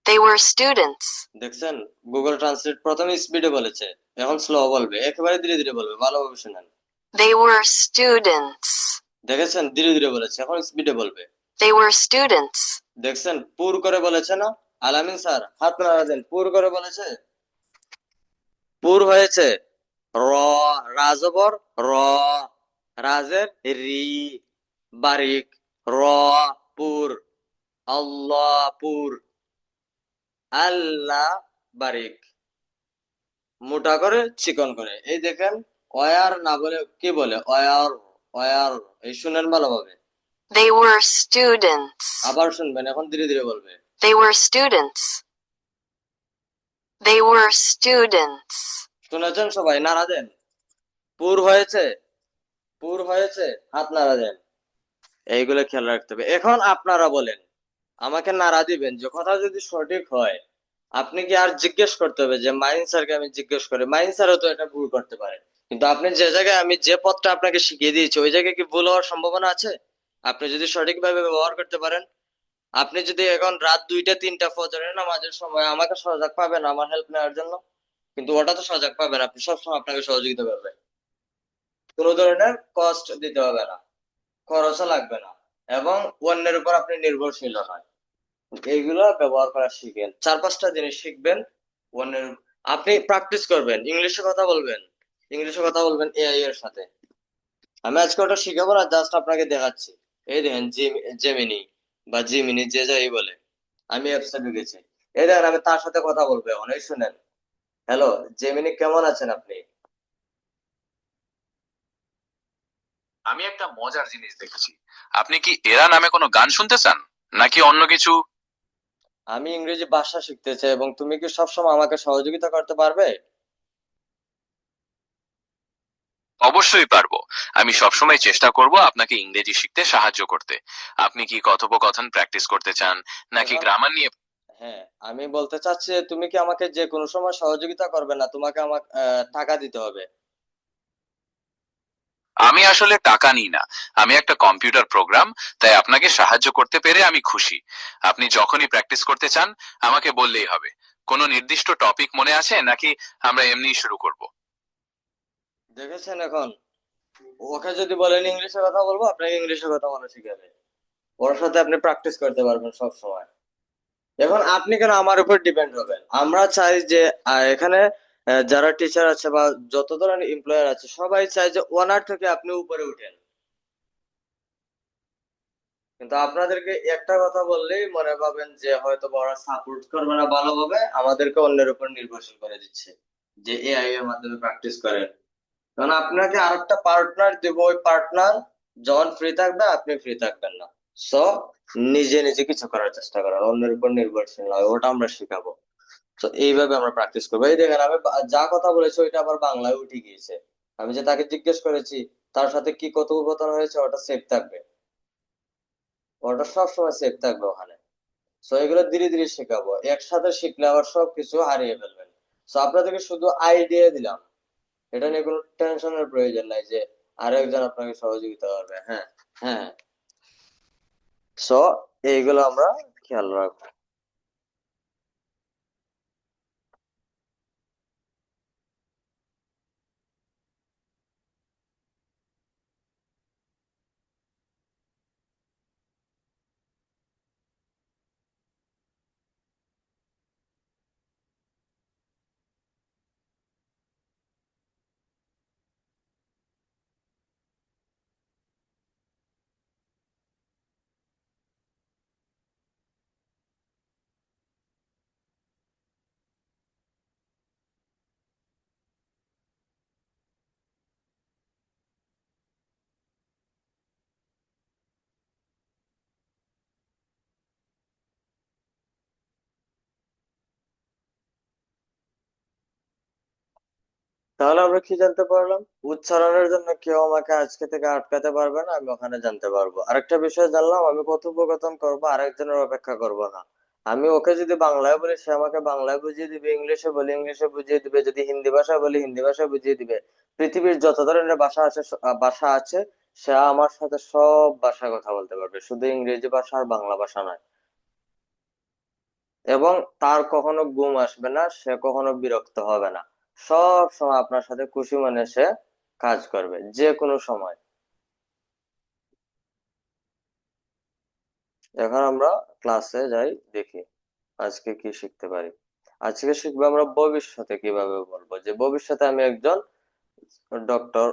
They were students. দেখছেন গুগল ট্রান্সলেট প্রথমে স্পিডে বলেছে, এখন স্লো বলবে, একেবারে ধীরে ধীরে বলবে, ভালোভাবে শুনেন। They were students. দেখেছেন ধীরে ধীরে বলেছে, এখন স্পিডে বলবে। They were students. দেখছেন পুর করে বলেছে না? আলামিন স্যার হাত নাড়া দেন, পুর করে বলেছে, পুর হয়েছে। র, রাজবর র, রাজের রি, বারিক র, পুর, আল্লাহ পুর, আল্লাহ বারিক, মোটা করে চিকন করে। এই দেখেন, ওয়ার না বলে কি বলে? Where, where. এই শুনেন ভালোভাবে। They were students. আবার শুনবেন, এখন ধীরে ধীরে বলবে। They were students. They were students. শুনেছেন সবাই? নাড়া দেন। পুর হয়েছে, পুর হয়েছে, হাত নাড়া দেন। এইগুলো খেয়াল রাখতে হবে। এখন আপনারা বলেন, আমাকে নাড়া দিবেন যে কথা যদি সঠিক হয়। আপনি কি আর জিজ্ঞেস করতে হবে যে মাইন স্যারকে আমি জিজ্ঞেস করি? মাইন স্যারও তো এটা ভুল করতে পারে। কিন্তু আপনি যে জায়গায় আমি যে পথটা আপনাকে শিখিয়ে দিয়েছি ওই জায়গায় কি ভুল হওয়ার সম্ভাবনা আছে? আপনি যদি সঠিকভাবে ব্যবহার করতে পারেন। আপনি যদি এখন রাত 2টা 3টা ফজরের নামাজের সময় আমাকে সজাগ পাবেন আমার হেল্প নেওয়ার জন্য, কিন্তু ওটা তো সজাগ পাবেন। আপনি সবসময় আপনাকে সহযোগিতা করবেন, কোনো ধরনের কষ্ট দিতে হবে না, খরচও লাগবে না, এবং অন্যের উপর আপনি নির্ভরশীল নয়। এইগুলো ব্যবহার করা শিখেন। 4-5টা জিনিস শিখবেন অন্যের। আপনি প্র্যাকটিস করবেন, ইংলিশে কথা বলবেন, ইংলিশে কথা বলবেন এআই এর সাথে। আমি আজকে ওটা শিখাবো না, জাস্ট আপনাকে দেখাচ্ছি। এই দেখেন, জেমিনি বা জিমিনি যে যাই বলে, আমি অ্যাপসে ঢুকেছি। এই দেখেন, আমি তার সাথে কথা বলবো এখন। এই শুনেন। হ্যালো জেমিনি, কেমন আছেন আপনি? আমি একটা মজার জিনিস দেখেছি। আপনি কি এরা নামে কোনো গান শুনতে চান নাকি অন্য কিছু? আমি ইংরেজি ভাষা শিখতে চাই, এবং তুমি কি সবসময় আমাকে সহযোগিতা করতে পারবে? অবশ্যই পারবো। আমি সবসময় চেষ্টা করব আপনাকে ইংরেজি শিখতে সাহায্য করতে। আপনি কি কথোপকথন প্র্যাকটিস করতে চান নাকি এখন, গ্রামার নিয়ে? হ্যাঁ, আমি বলতে চাচ্ছি যে তুমি কি আমাকে যে কোনো সময় সহযোগিতা করবে না, তোমাকে আমাকে টাকা দিতে হবে। আমি আসলে টাকা নিই না। আমি একটা কম্পিউটার প্রোগ্রাম, তাই আপনাকে সাহায্য করতে পেরে আমি খুশি। আপনি যখনই প্র্যাকটিস করতে চান আমাকে বললেই হবে। কোনো নির্দিষ্ট টপিক মনে আছে নাকি আমরা এমনিই শুরু করব? দেখেছেন এখন, ওকে যদি বলেন ইংলিশে কথা বলবো, আপনাকে ইংলিশে কথা বলা শিখাবে। ওর সাথে আপনি প্র্যাকটিস করতে পারবেন সব সময়। এখন আপনি কেন আমার উপর ডিপেন্ড হবেন? আমরা চাই যে এখানে যারা টিচার আছে বা যত ধরনের এমপ্লয়ার আছে সবাই চায় যে ওনার থেকে আপনি উপরে উঠেন। কিন্তু আপনাদেরকে একটা কথা বললেই মনে পাবেন যে হয়তো বা ওরা সাপোর্ট করবে না ভালোভাবে, আমাদেরকে অন্যের উপর নির্ভরশীল করে দিচ্ছে যে এআই এর মাধ্যমে প্র্যাকটিস করেন। কারণ আপনাকে আরেকটা পার্টনার দেবো, ওই পার্টনার যখন ফ্রি থাকবে আপনি ফ্রি থাকবেন না। সো নিজে নিজে কিছু করার চেষ্টা করেন, অন্যের উপর নির্ভরশীল নয়, ওটা আমরা শিখাবো। তো এইভাবে আমরা প্র্যাকটিস করবো। এই দেখেন, আমি যা কথা বলেছি ওইটা আবার বাংলায় উঠে গিয়েছে। আমি যে তাকে জিজ্ঞেস করেছি তার সাথে কি কথোপকথন হয়েছে ওটা সেভ থাকবে, ওটা সবসময় সেভ থাকবে ওখানে। সো এগুলো ধীরে ধীরে শেখাবো, একসাথে শিখলে আবার সবকিছু হারিয়ে ফেলবেন। সো আপনাদেরকে শুধু আইডিয়া দিলাম, এটা নিয়ে কোনো টেনশনের প্রয়োজন নাই যে আরেকজন আপনাকে সহযোগিতা করবে। হ্যাঁ, হ্যাঁ। সো এইগুলো আমরা খেয়াল রাখবো। তাহলে আমরা কি জানতে পারলাম? উচ্চারণের জন্য কেউ আমাকে আজকে থেকে আটকাতে পারবে না, আমি ওখানে জানতে পারবো। আরেকটা বিষয় জানলাম, আমি কথোপকথন করবো, আরেকজনের অপেক্ষা করব না। আমি ওকে যদি বাংলায় বলি সে আমাকে বাংলায় বুঝিয়ে দিবে, ইংলিশে বলি ইংলিশে বুঝিয়ে দিবে, যদি হিন্দি ভাষা বলি হিন্দি ভাষা বুঝিয়ে দিবে। পৃথিবীর যত ধরনের ভাষা আছে সে আমার সাথে সব ভাষায় কথা বলতে পারবে, শুধু ইংরেজি ভাষা আর বাংলা ভাষা নয়। এবং তার কখনো ঘুম আসবে না, সে কখনো বিরক্ত হবে না। সব সময় আপনার সাথে খুশি মনে সে কাজ করবে, যে কোনো সময়। এখন আমরা ক্লাসে যাই, দেখি আজকে কি শিখতে পারি। আজকে শিখবো আমরা ভবিষ্যতে কিভাবে বলবো যে ভবিষ্যতে আমি একজন ডক্টর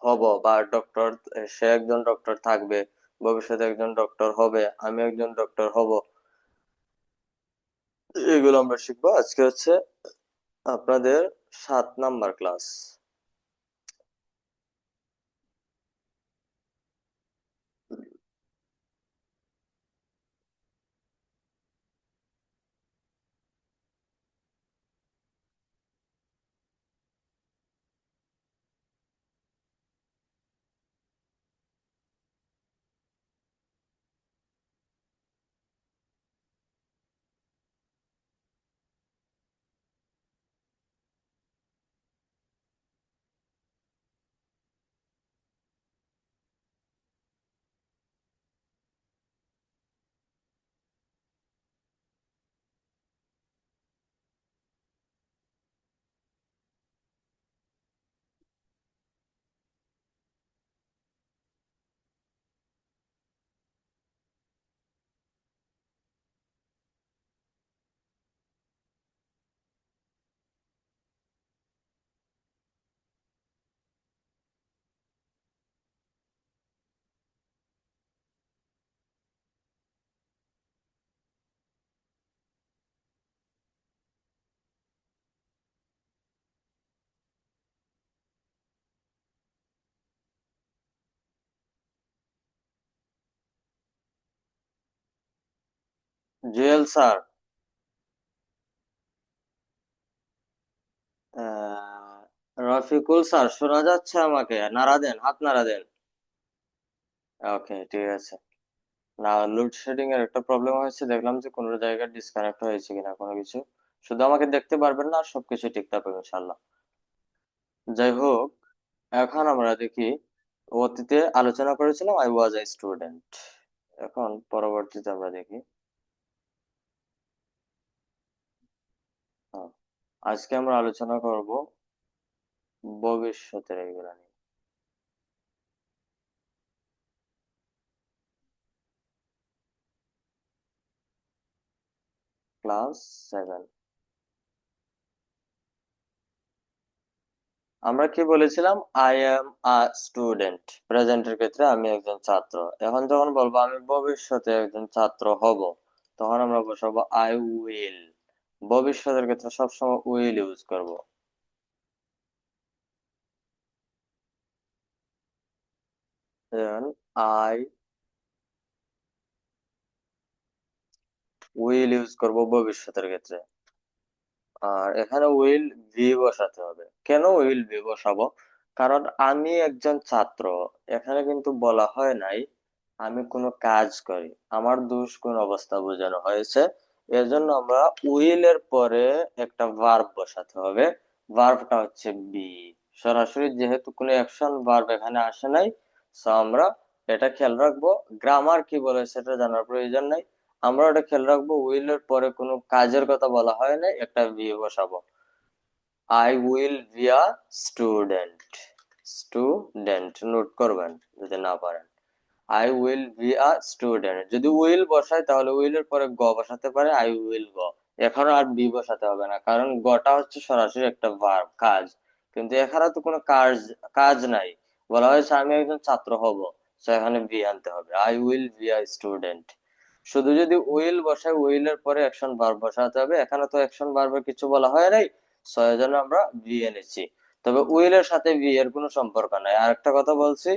হব, বা ডক্টর, সে একজন ডক্টর থাকবে, ভবিষ্যতে একজন ডক্টর হবে, আমি একজন ডক্টর হব। এগুলো আমরা শিখবো। আজকে হচ্ছে আপনাদের 7 number class. Jewel sir, Rafiqul sir শোনা যাচ্ছে আমাকে? নাড়া দেন, হাত নাড়া দেন। ওকে, ঠিক আছে। না, লোডশেডিং এর একটা প্রবলেম হয়েছে, দেখলাম যে কোনো জায়গায় ডিসকানেক্ট হয়েছে কিনা কোনো কিছু। শুধু আমাকে দেখতে পারবেন না, আর সবকিছু ঠিকঠাক হবে ইনশাল্লাহ। যাই হোক, এখন আমরা দেখি, অতীতে আলোচনা করেছিলাম আই ওয়াজ এ স্টুডেন্ট। এখন পরবর্তীতে আমরা দেখি। হ্যাঁ, আজকে আমরা আলোচনা করব ভবিষ্যতের এগুলা নিয়ে। ক্লাস 7। আমরা কি বলেছিলাম? I am a student. প্রেজেন্টের ক্ষেত্রে আমি একজন ছাত্র। এখন যখন বলবো আমি ভবিষ্যতে একজন ছাত্র হব, তখন আমরা বসাবো আই উইল। ভবিষ্যতের ক্ষেত্রে সবসময় উইল ইউজ করব। দেন আই উইল ইউজ করব ভবিষ্যতের ক্ষেত্রে। আর এখানে উইল বি বসাতে হবে। কেন উইল বি বসাবো? কারণ আমি একজন ছাত্র। এখানে কিন্তু বলা হয় নাই আমি কোনো কাজ করি। আমার দুষ কোন অবস্থা বোঝানো হয়েছে। এজন্য আমরা উইল এর পরে একটা ভার্ব বসাতে হবে। ভার্বটা হচ্ছে বি। সরাসরি যেহেতু কোনো অ্যাকশন ভার্ব এখানে আসে নাই, সো আমরা এটা খেয়াল রাখবো। গ্রামার কি বলে সেটা জানার প্রয়োজন নাই। আমরা ওটা খেয়াল রাখবো, উইল এর পরে কোনো কাজের কথা বলা হয় না, একটা বি বসাবো। I will be a student. Student note করবেন যদি না পারেন। I will be a student, যদি উইল বসাই তাহলে উইল এর পরে গ বসাতে পারে, আই উইল গ। এখানে আর বি বসাতে হবে না, কারণ গটা হচ্ছে সরাসরি একটা ভার্ব, কাজ। কিন্তু এখানে তো কোনো কাজ কাজ নাই। বলা হয়েছে আমি একজন ছাত্র হব, তো এখানে বি আনতে হবে, I will be a student. শুধু যদি উইল বসায়, উইল এর পরে অ্যাকশন ভার্ব বসাতে হবে। এখানে তো অ্যাকশন ভার্বের কিছু বলা হয় নাই, সো এজন্য আমরা বি এনেছি। তবে উইল এর সাথে বি এর কোনো সম্পর্ক নাই। আর একটা কথা বলছি,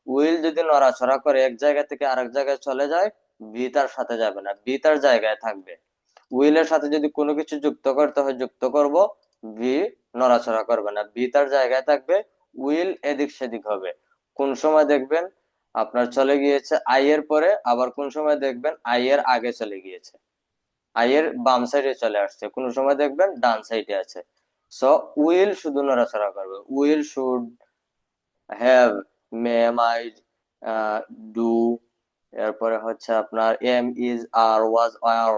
উইল যদি নড়াচড়া করে এক জায়গা থেকে আরেক জায়গায় চলে যায়, বি তার সাথে যাবে না, বি তার জায়গায় থাকবে। উইলের সাথে যদি কোনো কিছু যুক্ত করতে হয় যুক্ত করব, বি নড়াচড়া করবে না, বি তার জায়গায় থাকবে। উইল এদিক সেদিক হবে। কোন সময় দেখবেন আপনার চলে গিয়েছে আই এর পরে, আবার কোন সময় দেখবেন আই এর আগে চলে গিয়েছে, আই এর বাম সাইডে চলে আসছে, কোন সময় দেখবেন ডান সাইডে আছে। সো উইল শুধু নড়াচড়া করবে। Will, should, have, may, might, do, এরপরে হচ্ছে আপনার এম, ইজ, আর, ওয়াজ, আর,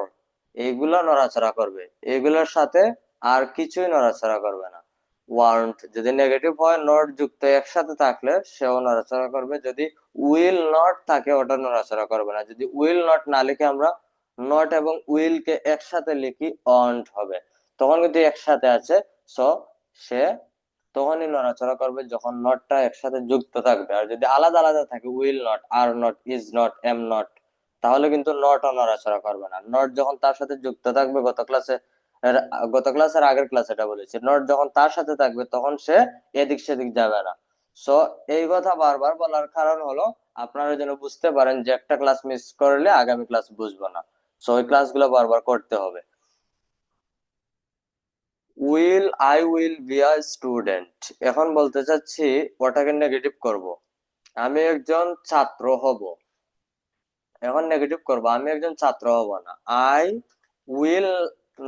এইগুলো নড়াচড়া করবে। এগুলোর সাথে আর কিছুই নড়াচড়া করবে না। ওয়ান্ট যদি নেগেটিভ হয়, নট যুক্ত একসাথে থাকলে সেও নড়াচড়া করবে। যদি উইল নট থাকে ওটা নড়াচড়া করবে না। যদি উইল নট না লিখে আমরা নট এবং উইল কে একসাথে লিখি, অন্ট হবে। তখন কিন্তু একসাথে আছে, সো সে তখনই নড়াচড়া করবে যখন নটটা একসাথে যুক্ত থাকবে। আর যদি আলাদা আলাদা থাকে, will not, are not, is not, am not, তাহলে কিন্তু নটও নড়াচড়া করবে না। নট যখন তার সাথে যুক্ত থাকবে, গত ক্লাসে গত ক্লাসের আগের ক্লাস এটা বলেছি, নট যখন তার সাথে থাকবে তখন সে এদিক সেদিক যাবে না। সো এই কথা বারবার বলার কারণ হলো আপনারা যেন বুঝতে পারেন যে একটা ক্লাস মিস করলে আগামী ক্লাস বুঝবো না। সো ওই ক্লাসগুলো বারবার করতে হবে। উইল বি আ স্টুডেন্ট, এখন বলতে চাচ্ছি ওটাকে নেগেটিভ করব। আমি একজন ছাত্র হব, এখন নেগেটিভ করব, আমি একজন ছাত্র হব না। আই উইল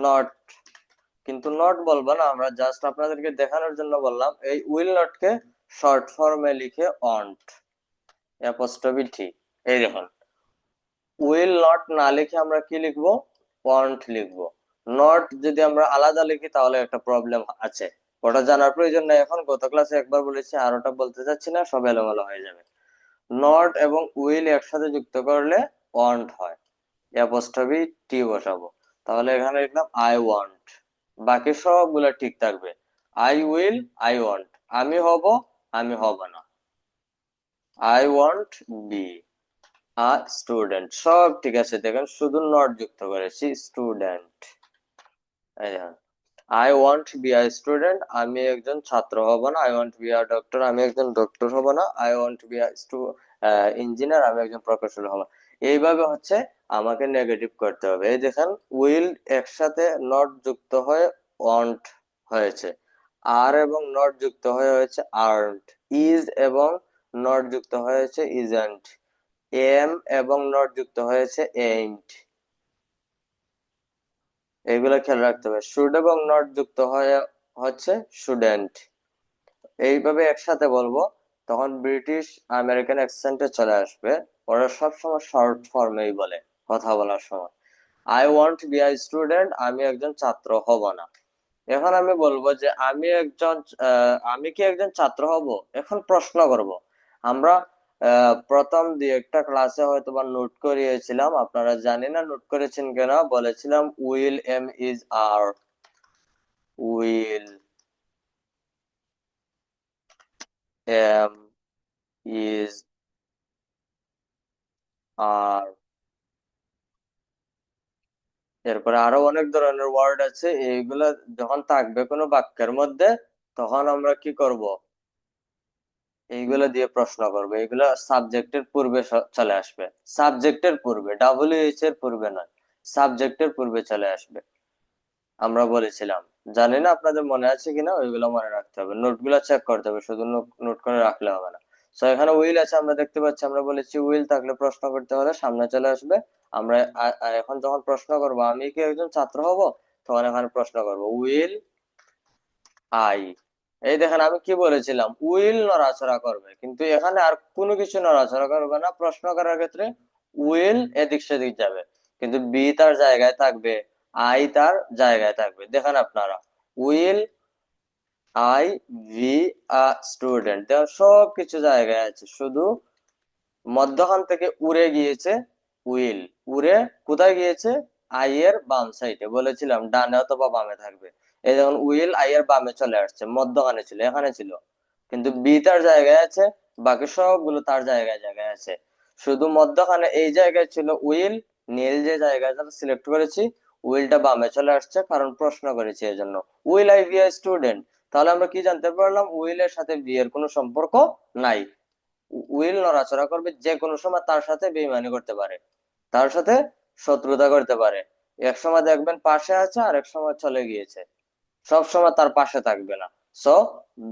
নট, কিন্তু নট বলবো না, আমরা জাস্ট আপনাদেরকে দেখানোর জন্য বললাম। এই উইল নট কে শর্ট ফর্মে লিখে অন্ট, অ্যাপোস্ট্রফি টি। এই দেখুন, উইল নট না লিখে আমরা কি লিখবো, ওয়ান্ট লিখবো। নট যদি আমরা আলাদা লিখি তাহলে একটা প্রবলেম আছে, ওটা জানার প্রয়োজন নেই এখন, গত ক্লাসে একবার বলেছি আর ওটা বলতে চাচ্ছি না, সব এলোমেলো হয়ে যাবে। নট এবং উইল একসাথে যুক্ত করলে ওয়ান্ট হয়, অ্যাপোস্ট্রফি টি বসাবো। তাহলে এখানে লিখলাম আই ওয়ান্ট, বাকি সবগুলো ঠিক থাকবে। আই উইল, আই ওয়ান্ট, আমি হব, আমি হব না। I want B a student, সব ঠিক আছে, দেখেন শুধু নট যুক্ত করেছি, student. I want B a student, আমি একজন ছাত্র হব না। I want be a doctor, আমি একজন ডক্টর হব না। I want be a engineer, আমি একজন প্রকৌশলী হব। এইভাবে হচ্ছে আমাকে নেগেটিভ করতে হবে। এই দেখেন, উইল একসাথে নট যুক্ত হয়ে ওয়ান্ট হয়েছে, আর এবং নট যুক্ত হয়ে হয়েছে আর্নড, ইজ এবং নট যুক্ত হয়েছে ইজন্ট, এম এবং নট যুক্ত হয়েছে এইন্ট। এগুলো খেয়াল রাখতে হবে। শুড এবং নট যুক্ত হয়ে হচ্ছে শুডেন্ট। এইভাবে একসাথে বলবো, তখন ব্রিটিশ আমেরিকান অ্যাকসেন্টে চলে আসবে। ওরা সবসময় শর্ট ফর্মেই বলে কথা বলার সময়। I want be I student, আমি একজন ছাত্র হব না। এখন আমি বলবো যে আমি কি একজন ছাত্র হব, এখন প্রশ্ন করব। আমরা প্রথম দুই একটা ক্লাসে হয়তো বা নোট করিয়েছিলাম, আপনারা জানি না নোট করেছেন কিনা, বলেছিলাম will am is are, will am is are, এরপরে আরো অনেক ধরনের ওয়ার্ড আছে। এইগুলা যখন থাকবে কোনো বাক্যের মধ্যে তখন আমরা কি করব, এইগুলো দিয়ে প্রশ্ন করবে। এগুলো সাবজেক্টের পূর্বে চলে আসবে, সাবজেক্টের পূর্বে, ডাব্লিউএইচ এর পূর্বে নয়, সাবজেক্টের পূর্বে চলে আসবে। আমরা বলেছিলাম, জানি না আপনাদের মনে আছে কিনা, ওইগুলো মনে রাখতে হবে, নোটগুলো চেক করতে হবে, শুধু নোট করে রাখলে হবে না। সো এখানে উইল আছে, আমরা দেখতে পাচ্ছি, আমরা বলেছি উইল থাকলে প্রশ্ন করতে হলে সামনে চলে আসবে। আমরা এখন যখন প্রশ্ন করব আমি কি একজন ছাত্র হব, তখন এখানে প্রশ্ন করব উইল আই। এই দেখেন আমি কি বলেছিলাম, উইল নড়াচড়া করবে, কিন্তু এখানে আর কোনো কিছু নড়াচড়া করবে না। প্রশ্ন করার ক্ষেত্রে উইল এদিক সেদিক যাবে, কিন্তু বি তার জায়গায় থাকবে, আই তার জায়গায় থাকবে। দেখেন আপনারা, will I be a student, দেখেন সব কিছু জায়গায় আছে, শুধু মধ্যখান থেকে উড়ে গিয়েছে উইল। উড়ে কোথায় গিয়েছে, আই এর বাম সাইডে, বলেছিলাম ডানে অথবা বামে থাকবে। এই যখন উইল আই এর বামে চলে আসছে, মধ্যখানে ছিল, এখানে ছিল, কিন্তু বি তার জায়গায় আছে, বাকি সবগুলো তার জায়গায় জায়গায় আছে, শুধু মধ্যখানে এই জায়গায় ছিল উইল। নীল যে জায়গাটা সিলেক্ট করেছি, উইলটা বামে চলে আসছে, কারণ প্রশ্ন করেছি এজন্য। Will I be a student, তাহলে আমরা কি জানতে পারলাম, উইল এর সাথে বি এর কোনো সম্পর্ক নাই। উইল নড়াচড়া করবে, যে কোনো সময় তার সাথে বেইমানি করতে পারে, তার সাথে শত্রুতা করতে পারে। এক সময় দেখবেন পাশে আছে, আর এক সময় চলে গিয়েছে, সব সময় তার পাশে থাকবে না। সো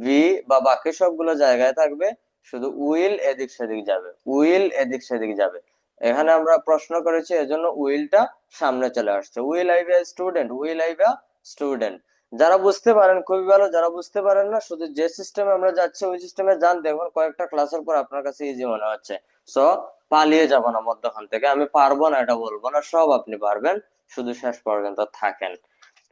বি বা বাকি সবগুলো জায়গায় থাকবে, শুধু উইল এদিক সেদিক যাবে, উইল এদিক সেদিক যাবে। এখানে আমরা প্রশ্ন করেছি এজন্য উইলটা সামনে চলে আসছে। Will I be a student, will I be a student. যারা বুঝতে পারেন খুবই ভালো, যারা বুঝতে পারেন না, শুধু যে সিস্টেমে আমরা যাচ্ছি ওই সিস্টেমে যান, দেখুন কয়েকটা ক্লাসের পর আপনার কাছে ইজি মনে হচ্ছে। সো পালিয়ে যাব না মধ্যখান থেকে, আমি পারবো না এটা বলবো না, সব আপনি পারবেন, শুধু শেষ পর্যন্ত থাকেন।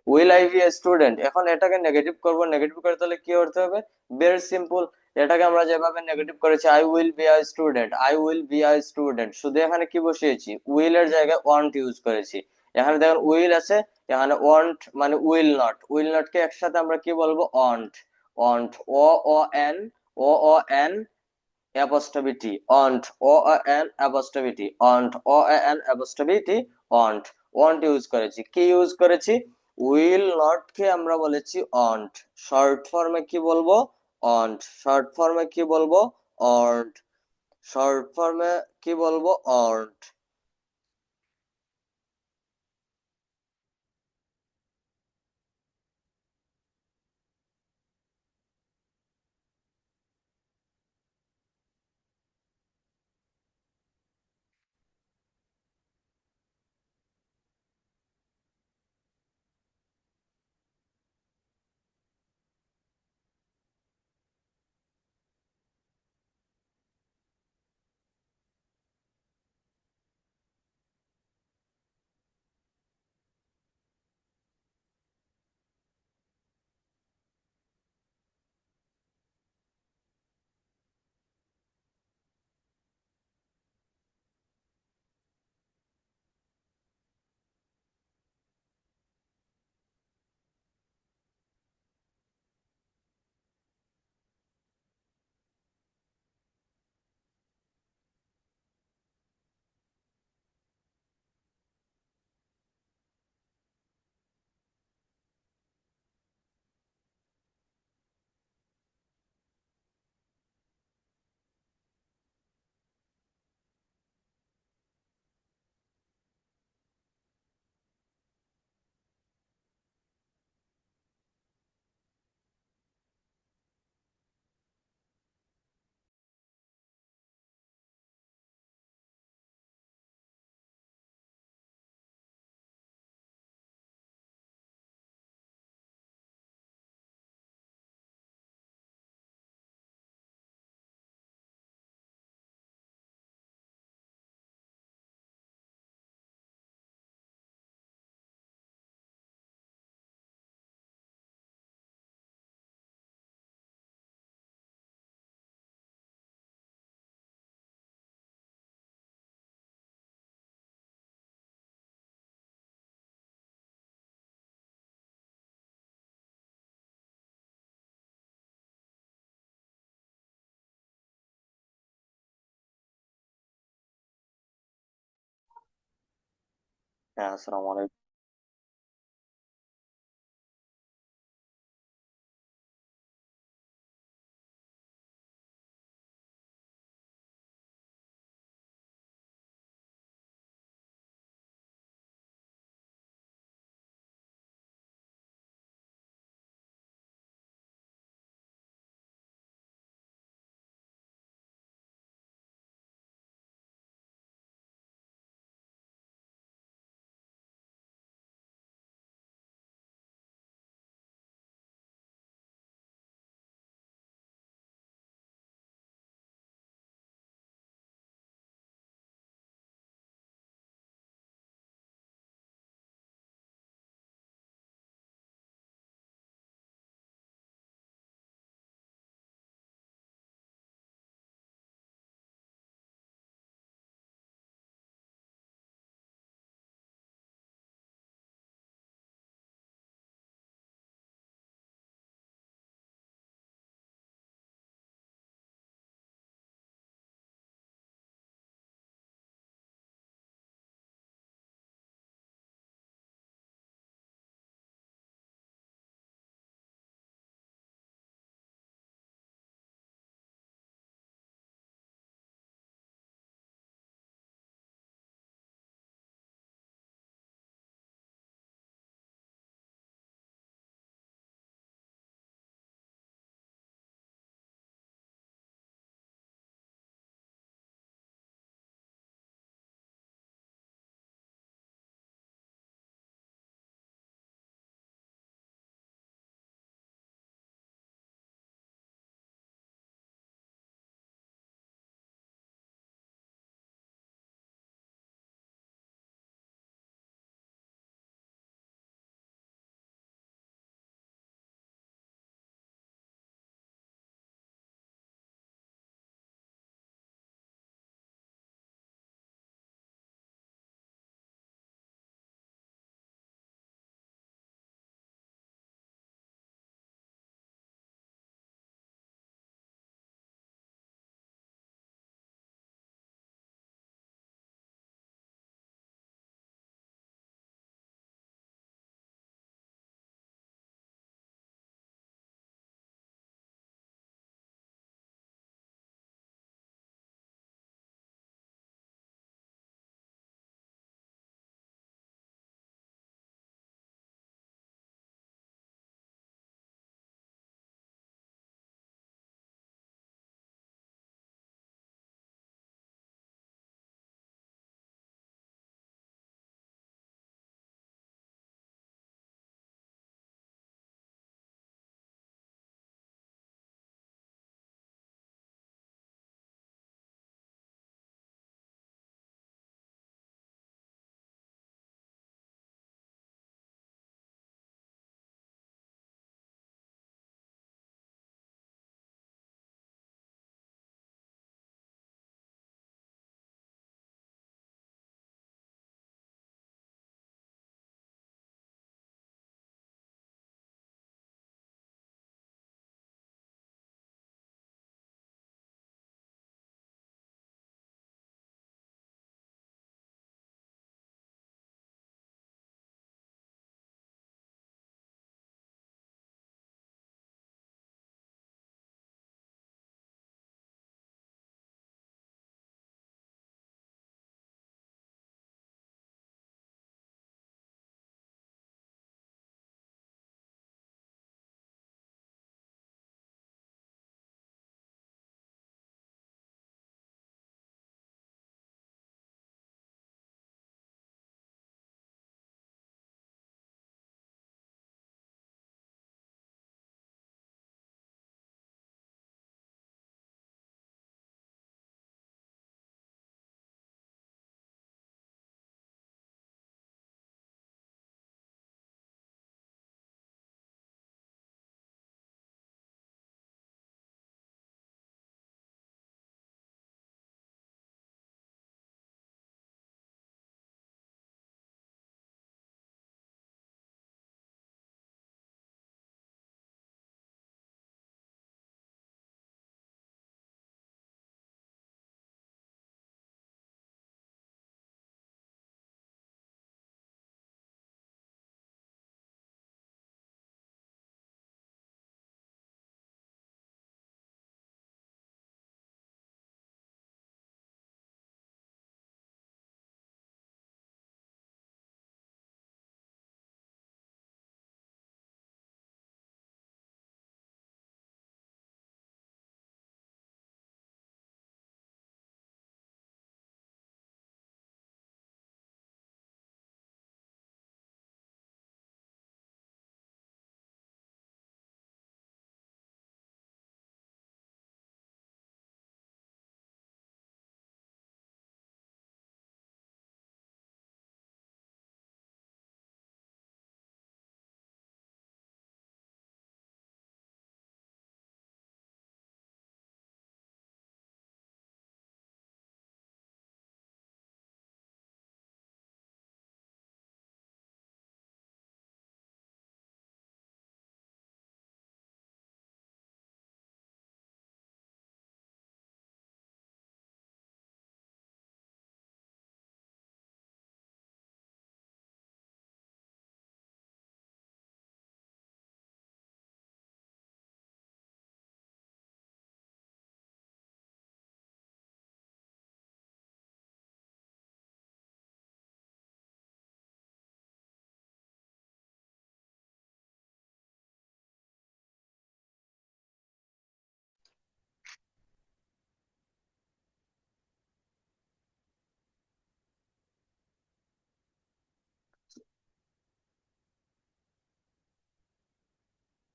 Will I be a student, এখন এটাকে নেগেটিভ করব, নেগেটিভ করতে হলে কি করতে হবে, ভেরি সিম্পল। এটাকে আমরা যেভাবে নেগেটিভ করেছি, I will be a student, I will be a student, শুধু এখানে কি বসিয়েছি, উইল এর জায়গায় ওয়ান্ট ইউজ করেছি। এখানে দেখেন উইল আছে, এখানে ওয়ান্ট মানে উইল নট, উইল নট কে একসাথে আমরা কি বলবো, won't. Won't, O O N, O O N apostrophe T, won't, O O N apostrophe T, won't, O O N apostrophe T, won't. Won't use করেছি, কি ইউজ করেছি, will not কে আমরা বলেছি অন্ট, শর্ট ফর্মে কি বলবো? অন্ট। শর্ট ফর্মে কি বলবো? অন্ট। শর্ট ফর্মে কি বলবো? অন্ট। হ্যাঁ, আসসালামু আলাইকুম।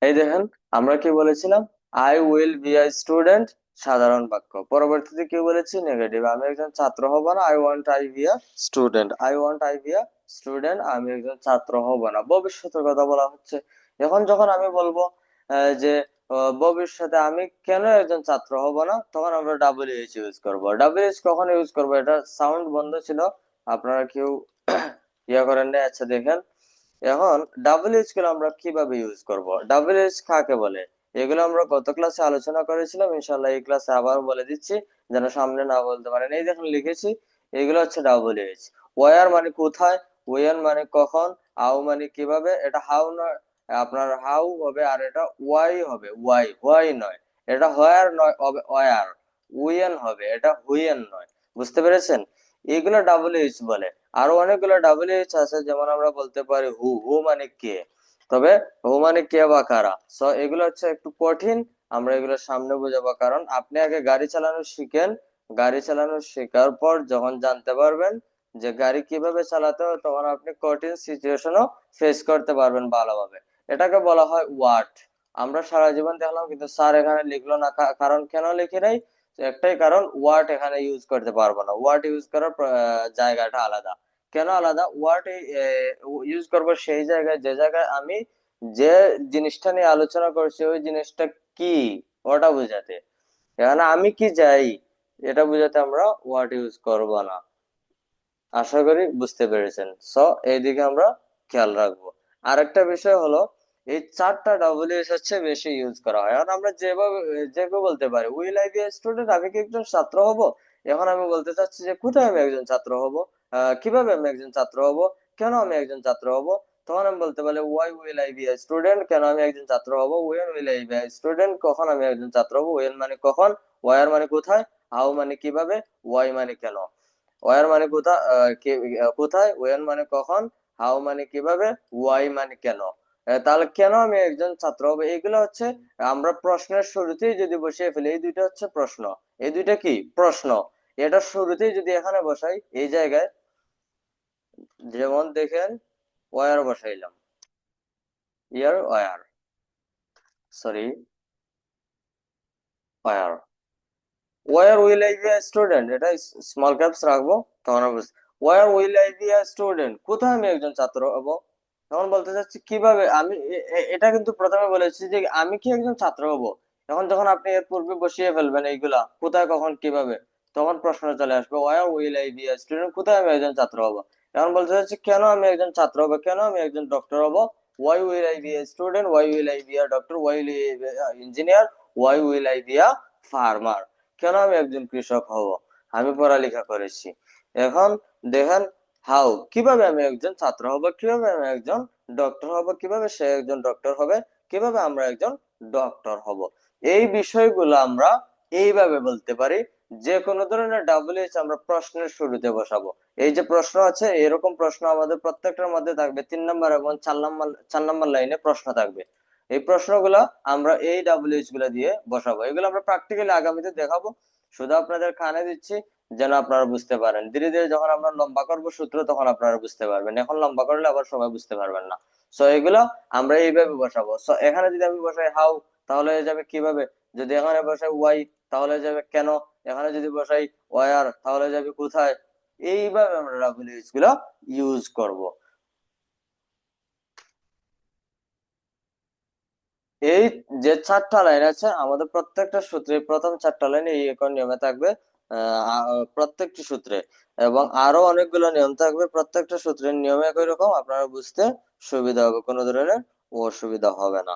এই দেখেন, আমরা কি বলেছিলাম? I will be a student, সাধারণ বাক্য। পরবর্তীতে কি বলেছি? নেগেটিভ, আমি একজন ছাত্র হব না। I want I be a student, I want I be a student, আমি একজন ছাত্র হব না। ভবিষ্যতের কথা বলা হচ্ছে। এখন যখন আমি বলবো যে ভবিষ্যতে আমি কেন একজন ছাত্র হব না, তখন আমরা ডাবল এইচ ইউজ করব। ডাবল এইচ কখন ইউজ করব? এটা সাউন্ড বন্ধ ছিল, আপনারা কেউ ইয়া করেন না। আচ্ছা দেখেন, এখন ডাবল এইচ গুলো আমরা কিভাবে ইউজ করব? ডাবল এইচ কাকে বলে? এগুলো আমরা গত ক্লাসে আলোচনা করেছিলাম, ইনশাল্লাহ এই ক্লাসে আবার বলে দিচ্ছি, যেন সামনে না বলতে পারেন। এই দেখুন লিখেছি, এগুলো হচ্ছে ডাবল এইচ। ওয়ার মানে কোথায়, ওয়েন মানে কখন, হাউ মানে কিভাবে। এটা হাউ নয়, আপনার হাউ হবে, আর এটা ওয়াই হবে, ওয়াই হোয়াই নয়। এটা হোয়ার নয়, হবে ওয়ার। উইয়েন হবে, এটা হুইয়েন নয়। বুঝতে পেরেছেন? এগুলো ডাবল এইচ বলে। আরো অনেকগুলো ডাবল এইচ আছে, যেমন আমরা বলতে পারি হু, হু মানে কে। তবে হু মানে কে বা কারা, সো এগুলো হচ্ছে একটু কঠিন, আমরা এগুলো সামনে বোঝাবো। কারণ আপনি আগে গাড়ি চালানো শিখেন, গাড়ি চালানো শেখার পর যখন জানতে পারবেন যে গাড়ি কিভাবে চালাতে হয়, তখন আপনি কঠিন সিচুয়েশনও ফেস করতে পারবেন ভালোভাবে। এটাকে বলা হয় ওয়াট। আমরা সারা জীবন দেখলাম, কিন্তু স্যার এখানে লিখলো না, কারণ কেন লিখে নাই? একটাই কারণ, ওয়াট এখানে ইউজ করতে পারবো না। ওয়াট ইউজ করার জায়গাটা আলাদা। কেন আলাদা? ওয়াট ইউজ করব সেই জায়গায়, যে জায়গায় আমি যে জিনিসটা নিয়ে আলোচনা করছি ওই জিনিসটা কি, ওটা বোঝাতে। এখানে আমি কি চাই এটা বোঝাতে আমরা ওয়াট ইউজ করব না। আশা করি বুঝতে পেরেছেন। সো এইদিকে আমরা খেয়াল রাখবো। আরেকটা বিষয় হলো, এই চারটা ডব্লিউএস হচ্ছে বেশি ইউজ করা হয়। আর আমরা যেভাবে যে কেউ বলতে পারি will I be a student, আমি কি একজন ছাত্র হব। এখন আমি বলতে চাচ্ছি যে কোথায় আমি একজন ছাত্র হব, কিভাবে আমি একজন ছাত্র হব, কেন আমি একজন ছাত্র হব। তখন আমি বলতে পারি why will I be a student, কেন আমি একজন ছাত্র হব। When will I be a student, কখন আমি একজন ছাত্র হব। ওয়েন মানে কখন, ওয়ার মানে কোথায়, হাউ মানে কিভাবে, ওয়াই মানে কেন। ওয়ার মানে কোথায়, কোথায়, ওয়েন মানে কখন, হাউ মানে কিভাবে, ওয়াই মানে কেন। তাহলে কেন আমি একজন ছাত্র হবো, এগুলো হচ্ছে আমরা প্রশ্নের শুরুতেই যদি বসিয়ে ফেলি। এই দুইটা হচ্ছে প্রশ্ন, এই দুইটা কি প্রশ্ন। এটা শুরুতেই যদি এখানে বসাই এই জায়গায়, যেমন দেখেন ওয়ার বসাইলাম, year where, sorry where, where will I be a student, এটা স্মল ক্যাপস রাখবো। তখন where will I be a student, কোথায় আমি একজন ছাত্র হব। তখন বলতে চাচ্ছি কিভাবে আমি এটা কিন্তু প্রথমে বলেছি যে আমি কি একজন ছাত্র হব। এখন যখন আপনি এর পূর্বে বসিয়ে ফেলবেন এইগুলা কোথায়, কখন, কিভাবে, তখন প্রশ্ন চলে আসবে where will I be a student, কোথায় আমি একজন ছাত্র হব। এখন বলতে চাচ্ছি কেন আমি একজন ছাত্র হব, কেন আমি একজন ডক্টর হব। Y will I be a student, Y will I be a doctor, Y will I be a engineer, Y will I be a farmer, কেন আমি একজন কৃষক হব, আমি পড়ালেখা করেছি। এখন দেখেন, হাউ কিভাবে আমি একজন ছাত্র হব, কিভাবে আমি একজন ডক্টর হব, কিভাবে সে একজন ডক্টর হবে, কিভাবে আমরা একজন ডক্টর হব। এই বিষয়গুলো আমরা এইভাবে বলতে পারি। যে কোনো ধরনের ডাবল এইচ আমরা প্রশ্নের শুরুতে বসাবো। এই যে প্রশ্ন আছে, এরকম প্রশ্ন আমাদের প্রত্যেকটার মধ্যে থাকবে। 3 নম্বর এবং 4 নম্বর লাইনে প্রশ্ন থাকবে। এই প্রশ্নগুলা আমরা এই ডাব্লিউএইচ গুলা দিয়ে বসাবো। এগুলো আমরা প্র্যাকটিক্যালি আগামীতে দেখাবো, শুধু আপনাদের কানে দিচ্ছি যেন আপনারা বুঝতে পারেন। ধীরে ধীরে যখন আমরা লম্বা করবো সূত্র, তখন আপনারা বুঝতে পারবেন। এখন লম্বা করলে আবার সবাই বুঝতে পারবেন না। সো এগুলো আমরা এইভাবে বসাবো। সো এখানে যদি আমি বসাই হাউ, তাহলে হয়ে যাবে কিভাবে। যদি এখানে বসাই ওয়াই, তাহলে হয়ে যাবে কেন। এখানে যদি বসাই ওয়ার, তাহলে যাবে কোথায়। এইভাবে আমরা ডাব্লিউএইচ গুলা ইউজ করব। এই যে 4টা লাইন আছে আমাদের প্রত্যেকটা সূত্রে, প্রথম 4টা লাইনে এই একই নিয়মে থাকবে প্রত্যেকটি সূত্রে। এবং আরো অনেকগুলো নিয়ম থাকবে, প্রত্যেকটা সূত্রের নিয়ম একই রকম, আপনারা বুঝতে সুবিধা হবে, কোনো ধরনের অসুবিধা হবে না।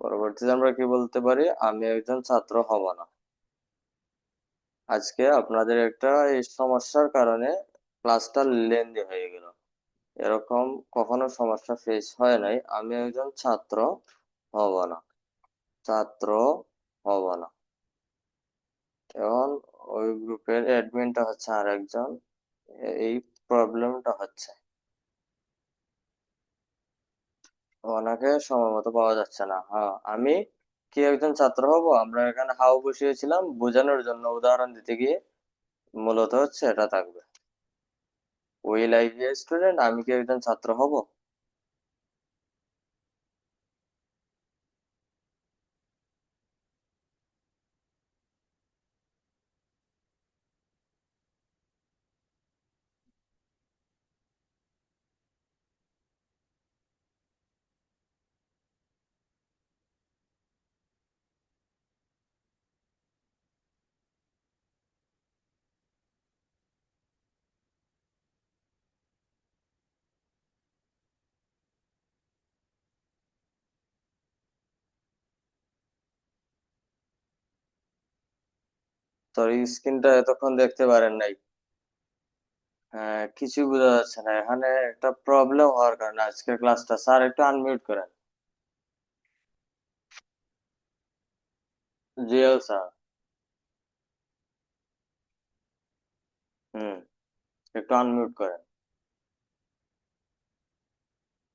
পরবর্তীতে আমরা কি বলতে পারি, আমি একজন ছাত্র হব না। আজকে আপনাদের একটা এই সমস্যার কারণে ক্লাসটা লেন্দি হয়ে গেল। এরকম কখনো সমস্যা ফেস হয় নাই। আমি একজন ছাত্র হব না, ছাত্র হব না। এখন ওই গ্রুপের অ্যাডমিনটা হচ্ছে আরেকজন, এই প্রবলেমটা হচ্ছে ওনাকে সময় মতো পাওয়া যাচ্ছে না। হ্যাঁ, আমি কি একজন ছাত্র হব, আমরা এখানে হাউ বসিয়েছিলাম বোঝানোর জন্য, উদাহরণ দিতে গিয়ে মূলত হচ্ছে এটা থাকবে, will I be a student, আমি কি একজন ছাত্র হব। সরি, স্ক্রিনটা এতক্ষণ দেখতে পারেন নাই। হ্যাঁ, কিছুই বোঝা যাচ্ছে না। এখানে একটা প্রবলেম হওয়ার কারণে আজকের ক্লাসটা, স্যার একটু আনমিউট করেন। জিও স্যার। হুম, একটু আনমিউট করেন।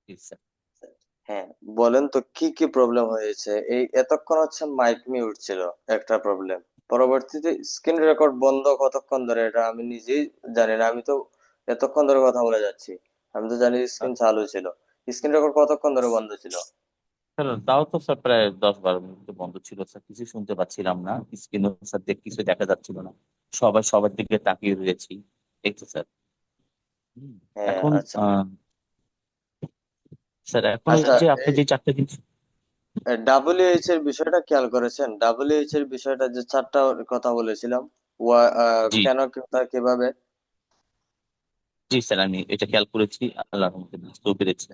জি স্যার। হ্যাঁ, বলেন তো কি কি প্রবলেম হয়েছে। এই এতক্ষণ হচ্ছে মাইক মিউট ছিল, একটা প্রবলেম। পরবর্তীতে স্ক্রিন রেকর্ড বন্ধ কতক্ষণ ধরে এটা আমি নিজেই জানি না। আমি তো এতক্ষণ ধরে কথা বলে যাচ্ছি, আমি তো জানি স্ক্রিন চালু ছিল। স্ক্রিন রেকর্ড কতক্ষণ ধরে বন্ধ ছিল? স্যার তাও তো স্যার প্রায় 10-12 মিনিট তো বন্ধ ছিল স্যার, কিছু শুনতে পাচ্ছিলাম না, স্ক্রিনও স্যার কিছু দেখা যাচ্ছিল না, সবাই সবার দিকে তাকিয়ে রয়েছি, এই তো স্যার। হুম, হ্যাঁ, এখন আচ্ছা। স্যার এখন ওই আচ্ছা, যে আপনি যে চারটে জিনিস। ডাব্লিউএইচ এর বিষয়টা খেয়াল করেছেন? ডাব্লিউএইচ এর বিষয়টা যে চারটা কথা বলেছিলাম, জি কেন, কোথায়, কিভাবে। জি স্যার, আমি এটা খেয়াল করেছি, আল্লাহর রহমতে বুঝতেও পেরেছি।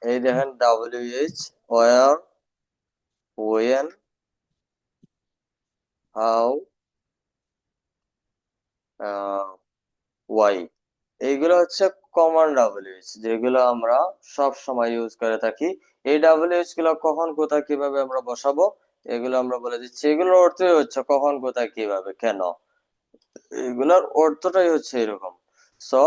এই দেখেন, WH, where, when, how, why, এইগুলো হচ্ছে কমন ডাব্লিউএইচ, যেগুলো আমরা সব সময় ইউজ করে থাকি। এই ডাব্লিউএইচ গুলো কখন, কোথায়, কিভাবে আমরা বসাবো, এগুলো আমরা বলে দিচ্ছি। এগুলোর অর্থই হচ্ছে কখন, কোথায়, কিভাবে, কেন। এগুলোর অর্থটাই হচ্ছে এরকম। সো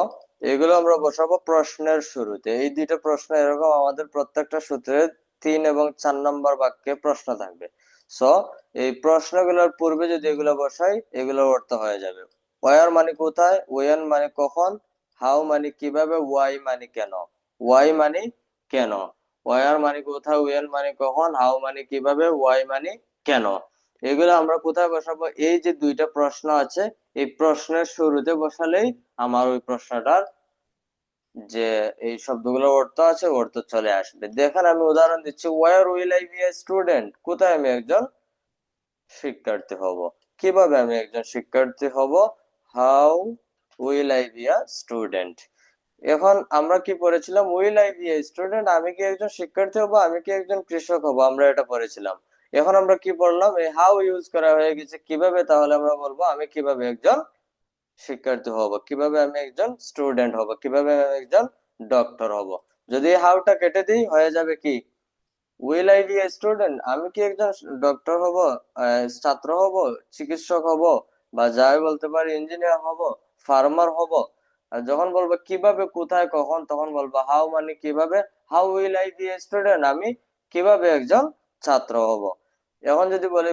এগুলো আমরা বসাবো প্রশ্নের শুরুতে। এই দুইটা প্রশ্ন এরকম, আমাদের প্রত্যেকটা সূত্রে 3 এবং 4 নম্বর বাক্যে প্রশ্ন থাকবে। সো এই প্রশ্নগুলোর পূর্বে যদি এগুলো বসাই, এগুলোর অর্থ হয়ে যাবে। ওয়ার মানে কোথায়, ওয়েন মানে কখন, হাউ মানে কিভাবে, ওয়াই মানে কেন। ওয়াই মানে কেন, ওয়ার মানে কোথায়, ওয়েন মানে কখন, হাউ মানে কিভাবে, ওয়াই মানে কেন। এগুলো আমরা কোথায় বসাবো, এই যে দুইটা প্রশ্ন আছে, এই প্রশ্নের শুরুতে বসালেই আমার ওই প্রশ্নটার যে এই শব্দগুলোর অর্থ আছে, অর্থ চলে আসবে। দেখেন, আমি উদাহরণ দিচ্ছি, where will I be a student, কোথায় আমি একজন শিক্ষার্থী হব। কিভাবে আমি একজন শিক্ষার্থী হব, how will I be a student. এখন আমরা কি পড়েছিলাম, will I be a student, আমি কি একজন শিক্ষার্থী হব, আমি কি একজন কৃষক হব, আমরা এটা পড়েছিলাম। এখন আমরা কি পড়লাম, এই হাউ ইউজ করা হয়ে গেছে কিভাবে, তাহলে আমরা বলবো আমি কিভাবে একজন শিক্ষার্থী হব, কিভাবে আমি একজন স্টুডেন্ট হব, কিভাবে আমি একজন ডক্টর হব। যদি হাউটা কেটে দিই, হয়ে যাবে কি, will I be a student, আমি কি একজন ডক্টর হব, ছাত্র হব, চিকিৎসক হব, বা যাই বলতে পারি ইঞ্জিনিয়ার হব, ফার্মার হব। আর যখন বলবো কিভাবে, কোথায়, কখন, তখন বলবো হাউ মানে কিভাবে, how will I be a student, আমি কিভাবে একজন ছাত্র হব। এখন যদি বলি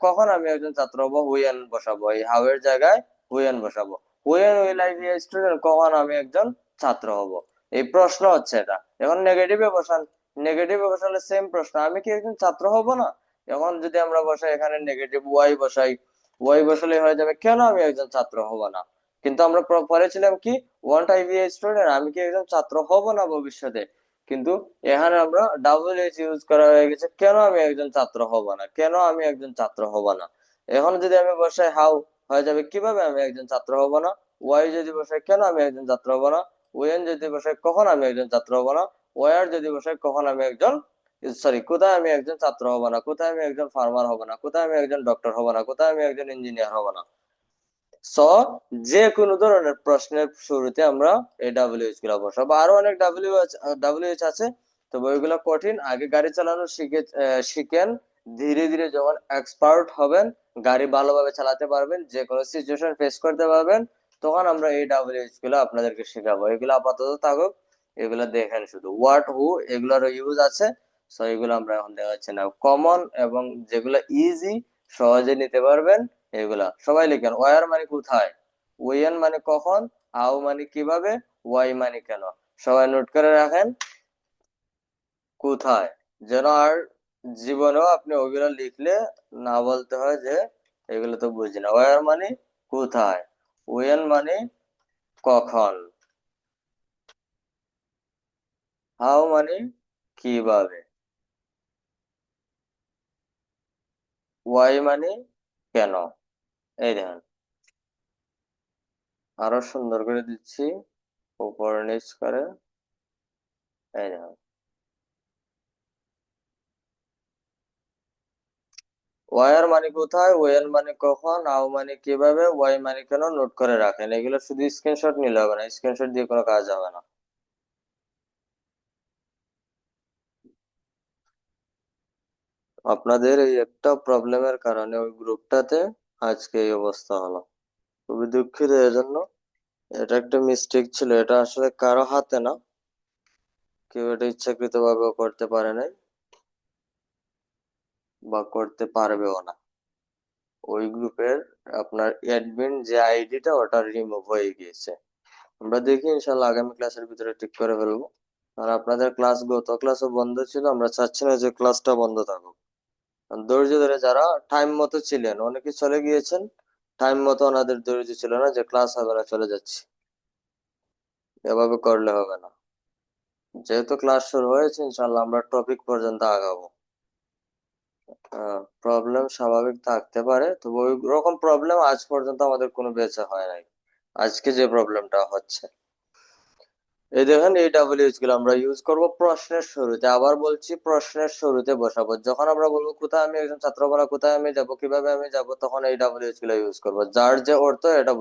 কখন আমি একজন ছাত্র হব, হুইয়েন বসাবো, এই হাউ এর জায়গায় হুইয়েন বসাবো। When will I be a student, কখন আমি একজন ছাত্র হব। এই প্রশ্ন হচ্ছে এটা। এখন নেগেটিভে বসান, নেগেটিভে বসালে সেম প্রশ্ন, আমি কি একজন ছাত্র হব না। এখন যদি আমরা বসাই এখানে নেগেটিভ ওয়াই বসাই, ওয়াই বসালে হয়ে যাবে কেন আমি একজন ছাত্র হব না। কিন্তু আমরা পড়েছিলাম কি, won't I be a student, আমি কি একজন ছাত্র হব না ভবিষ্যতে। কিন্তু এখানে আমরা ডাবল এইচ ইউজ করা হয়ে গেছে, কেন আমি একজন ছাত্র হব না, কেন আমি একজন ছাত্র হব না। এখন যদি আমি বসাই হাউ, হয়ে যাবে কিভাবে আমি একজন ছাত্র হব না। ওয়াই যদি বসাই, কেন আমি একজন ছাত্র হব না। ওয়েন যদি বসাই, কখন আমি একজন ছাত্র হব না। ওয়ার যদি বসাই, কখন আমি একজন সরি, কোথায় আমি একজন ছাত্র হব না, কোথায় আমি একজন ফার্মার হব না, কোথায় আমি একজন ডক্টর হব না, কোথায় আমি একজন ইঞ্জিনিয়ার হব না। সো যে কোনো ধরনের প্রশ্নের শুরুতে আমরা এই ডাব্লিউএইচ গুলা বসাবো। আরো অনেক ডাব্লিউএইচ আছে, তবে ওইগুলো কঠিন। আগে গাড়ি চালানো শিখেন, ধীরে ধীরে যখন এক্সপার্ট হবেন, গাড়ি ভালোভাবে চালাতে পারবেন, যে কোনো সিচুয়েশন ফেস করতে পারবেন, তখন আমরা এই ডাব্লিউএইচ গুলো আপনাদেরকে শেখাবো। এগুলো আপাতত থাকুক, এগুলো দেখেন শুধু। হোয়াট, হু, এগুলোর ইউজ আছে, সো এগুলো আমরা এখন দেখাচ্ছি না। কমন এবং যেগুলো ইজি, সহজে নিতে পারবেন, এগুলা সবাই লিখেন। ওয়ার মানে কোথায়, ওয়েন মানে কখন, হাউ মানে কিভাবে, ওয়াই মানে কেন। সবাই নোট করে রাখেন কোথায়, যেন আর জীবনেও আপনি ওইগুলো লিখলে না বলতে হয় যে এগুলো তো বুঝি না। ওয়ার মানে কোথায়, ওয়েন মানে কখন, হাউ মানে কিভাবে, ওয়াই মানে কেন। এই দেখেন, আরো সুন্দর করে দিচ্ছি, উপর নিচ করে। এই দেখেন, ওয়ার মানে কোথায়, ওয়েন মানে কখন, হাউ মানে কিভাবে, ওয়াই মানে কেন। নোট করে রাখেন, এগুলো শুধু স্ক্রিনশট নিলে হবে না, স্ক্রিনশট দিয়ে কোনো কাজ হবে না। আপনাদের এই একটা প্রবলেমের কারণে ওই গ্রুপটাতে আজকে এই অবস্থা হলো, খুবই দুঃখিত এর জন্য। এটা একটা মিস্টেক ছিল, এটা আসলে কারো হাতে না, কেউ এটা ইচ্ছাকৃত ভাবে করতে পারে নাই বা করতে পারবেও না। ওই গ্রুপের আপনার অ্যাডমিন যে আইডিটা, ওটা রিমুভ হয়ে গিয়েছে। আমরা দেখি ইনশাল্লাহ আগামী ক্লাসের ভিতরে ঠিক করে ফেলবো। আর আপনাদের ক্লাস, গত ক্লাসও বন্ধ ছিল, আমরা চাচ্ছি না যে ক্লাসটা বন্ধ থাকুক। আর ধৈর্য ধরে যারা টাইম মতো ছিলেন, অনেকে চলে গিয়েছেন, টাইম মতো ওনাদের ধৈর্য ছিল না, যে ক্লাস হবে না চলে যাচ্ছে, এভাবে করলে হবে না। যেহেতু ক্লাস শুরু হয়েছে, ইনশাল্লাহ আমরা টপিক পর্যন্ত আগাবো। প্রবলেম স্বাভাবিক থাকতে পারে, তবে ওই রকম প্রবলেম আজ পর্যন্ত আমাদের কোনো বেঁচে হয় নাই, আজকে যে প্রবলেমটা হচ্ছে। এই দেখেন, এই ডাব্লিউএইচ গুলো আমরা ইউজ করব প্রশ্নের শুরুতে। আবার বলছি, প্রশ্নের শুরুতে বসাবো। যখন আমরা বলবো কোথায় আমি একজন ছাত্র হবো না, কোথায় আমি যাব, কিভাবে আমি যাব, তখন এই ডাব্লিউএইচ গুলো ইউজ করবো। যার যে অর্থ এটা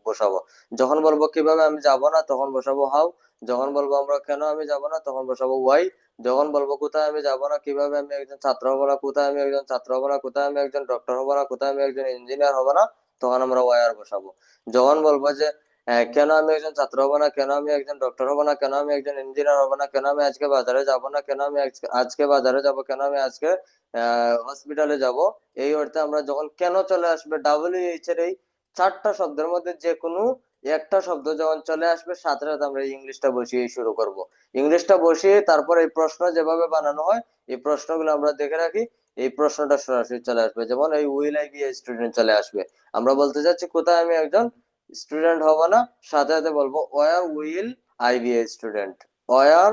বসাবো। যখন বলবো কিভাবে আমি যাব না, তখন বসাবো হাউ। যখন বলবো আমরা কেন আমি যাব না, তখন বসাবো ওয়াই। যখন বলবো কোথায় আমি যাব না, কিভাবে আমি একজন ছাত্র হবো না, কোথায় আমি একজন ছাত্র হবো না, কোথায় আমি একজন ডক্টর হবো না, কোথায় আমি একজন ইঞ্জিনিয়ার হবো না, তখন আমরা ওয়াই আর বসাবো। যখন বলবো যে কেন আমি একজন ছাত্র হবো না, কেন আমি একজন ডক্টর হবো না, কেন আমি একজন ইঞ্জিনিয়ার হবো না, কেন আমি আজকে বাজারে যাব না, কেন আমি আজকে বাজারে যাব, কেন আমি আজকে হসপিটালে যাব, এই অর্থে আমরা যখন কেন চলে আসবে, ডাব্লিউএইচ এর এই চারটা শব্দের মধ্যে যে কোনো একটা শব্দ যখন চলে আসবে, সাথে সাথে আমরা এই ইংলিশটা বসিয়ে শুরু করব। ইংলিশটা বসিয়ে তারপর এই প্রশ্ন যেভাবে বানানো হয়, এই প্রশ্নগুলো আমরা দেখে রাখি, এই প্রশ্নটা সরাসরি চলে আসবে। যেমন এই will I be a student চলে আসবে। আমরা বলতে চাচ্ছি কোথায় আমি একজন স্টুডেন্ট হব না, সাথে সাথে বলবো where will I be a student, where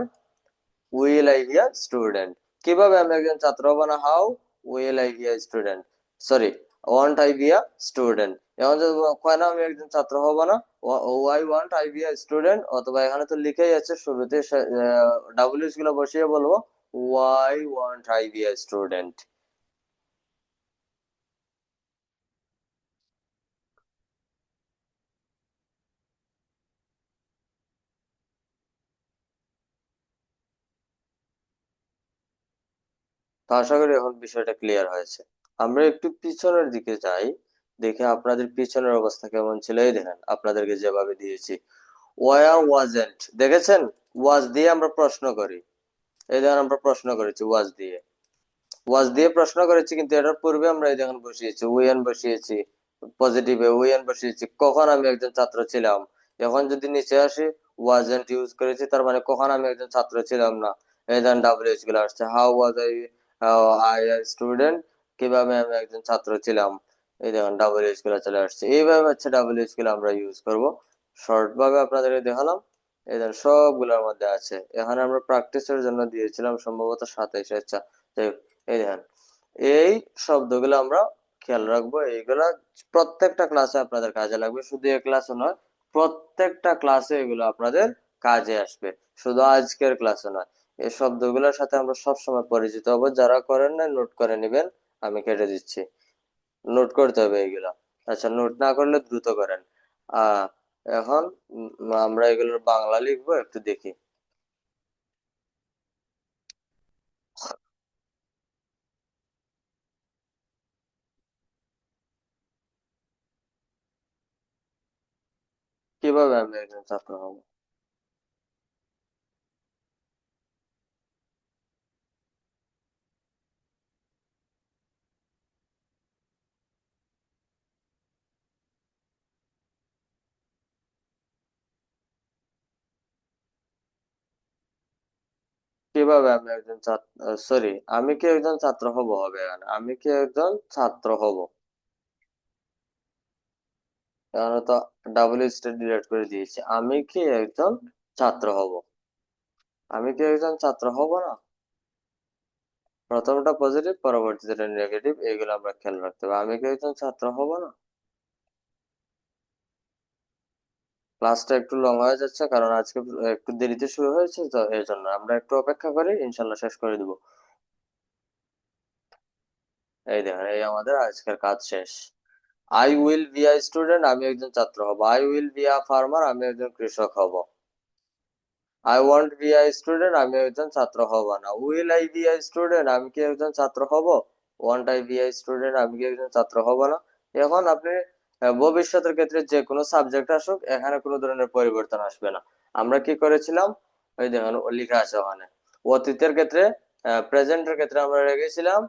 will I be a student. কিভাবে আমি একজন ছাত্র হব না, how will I be a student, sorry, won't I be a student. এখন যদি কেন আমি একজন ছাত্র হব না, why won't I be a student, অথবা এখানে তো লিখেই আছে শুরুতে ডাব্লিউএস গুলো বসিয়ে বলবো why won't I be a student. তো আশা করি এখন বিষয়টা ক্লিয়ার হয়েছে। আমরা একটু পিছনের দিকে যাই, দেখে আপনাদের পিছনের অবস্থা কেমন ছিল। এই দেখেন, আপনাদেরকে যেভাবে দিয়েছি, ওয়ার ওয়াজেন্ট, দেখেছেন? ওয়াজ দিয়ে আমরা প্রশ্ন করি। এই দেখেন, আমরা প্রশ্ন করেছি ওয়াজ দিয়ে, ওয়াজ দিয়ে প্রশ্ন করেছি, কিন্তু এটার পূর্বে আমরা এই দেখেন বসিয়েছি উইএন, বসিয়েছি পজিটিভে উইএন, বসিয়েছি কখন আমি একজন ছাত্র ছিলাম। এখন যদি নিচে আসি, ওয়াজেন্ট ইউজ করেছি, তার মানে কখন আমি একজন ছাত্র ছিলাম না। এই দেখেন ডাব্লিউএইচ গুলো আসছে, how was I I student, কিভাবে আমি একজন ছাত্র ছিলাম। এই দেখেন ডাব্লিউএইচ গুলো চলে আসছে। এইভাবে হচ্ছে ডাব্লিউএইচ গুলো আমরা ইউজ করব। শর্ট ভাবে আপনাদেরকে দেখালাম, এই দেখেন সবগুলোর মধ্যে আছে। এখানে আমরা প্র্যাকটিসের জন্য দিয়েছিলাম সম্ভবত 27। আচ্ছা, যাই হোক, এই দেখেন, এই শব্দগুলো আমরা খেয়াল রাখবো। এইগুলা প্রত্যেকটা ক্লাসে আপনাদের কাজে লাগবে, শুধু এই ক্লাসে নয়, প্রত্যেকটা ক্লাসে এগুলো আপনাদের কাজে আসবে, শুধু আজকের ক্লাসে নয়। এই শব্দগুলোর সাথে আমরা সবসময় পরিচিত হব। যারা করেন না নোট করে নেবেন, আমি কেটে দিচ্ছি। নোট করতে হবে এগুলা। আচ্ছা, নোট না করলে দ্রুত করেন। আহ এখন আমরা এগুলোর বাংলা লিখবো, একটু দেখি। কিভাবে আমি একজন ছাত্র হব? কিভাবে আমি একজন ছাত্র, সরি, আমি কি একজন ছাত্র হব হবে এখানে, আমি কি একজন ছাত্র হব, এখানে তো ডাবল স্টেট ডিলিট করে দিয়েছি। আমি কি একজন ছাত্র হব, আমি কি একজন ছাত্র হব না। প্রথমটা পজিটিভ, পরবর্তীটা নেগেটিভ, এগুলো আমরা খেয়াল রাখতে হবে। আমি কি একজন ছাত্র হব না। ক্লাসটা একটু লং হয়ে যাচ্ছে কারণ আজকে একটু দেরিতে শুরু হয়েছে, তো এই জন্য আমরা একটু অপেক্ষা করি, ইনশাল্লাহ শেষ করে দিব। এই দেখেন, এই আমাদের আজকের কাজ শেষ। I will be a student, আমি একজন ছাত্র হব। I will be a farmer, আমি একজন কৃষক হব। I want B a student, আমি একজন ছাত্র হব না। Will I be a student, আমি কি একজন ছাত্র হব। Want I be a student, আমি কি একজন ছাত্র হব না। এখন আপনি ভবিষ্যতের ক্ষেত্রে যে কোনো সাবজেক্ট আসুক, এখানে কোনো ধরনের পরিবর্তন আসবে না। আমরা কি করেছিলাম, ওই দেখুন লেখা আছে ওখানে। অতীতের ক্ষেত্রে, প্রেজেন্টের ক্ষেত্রে আমরা রেখেছিলাম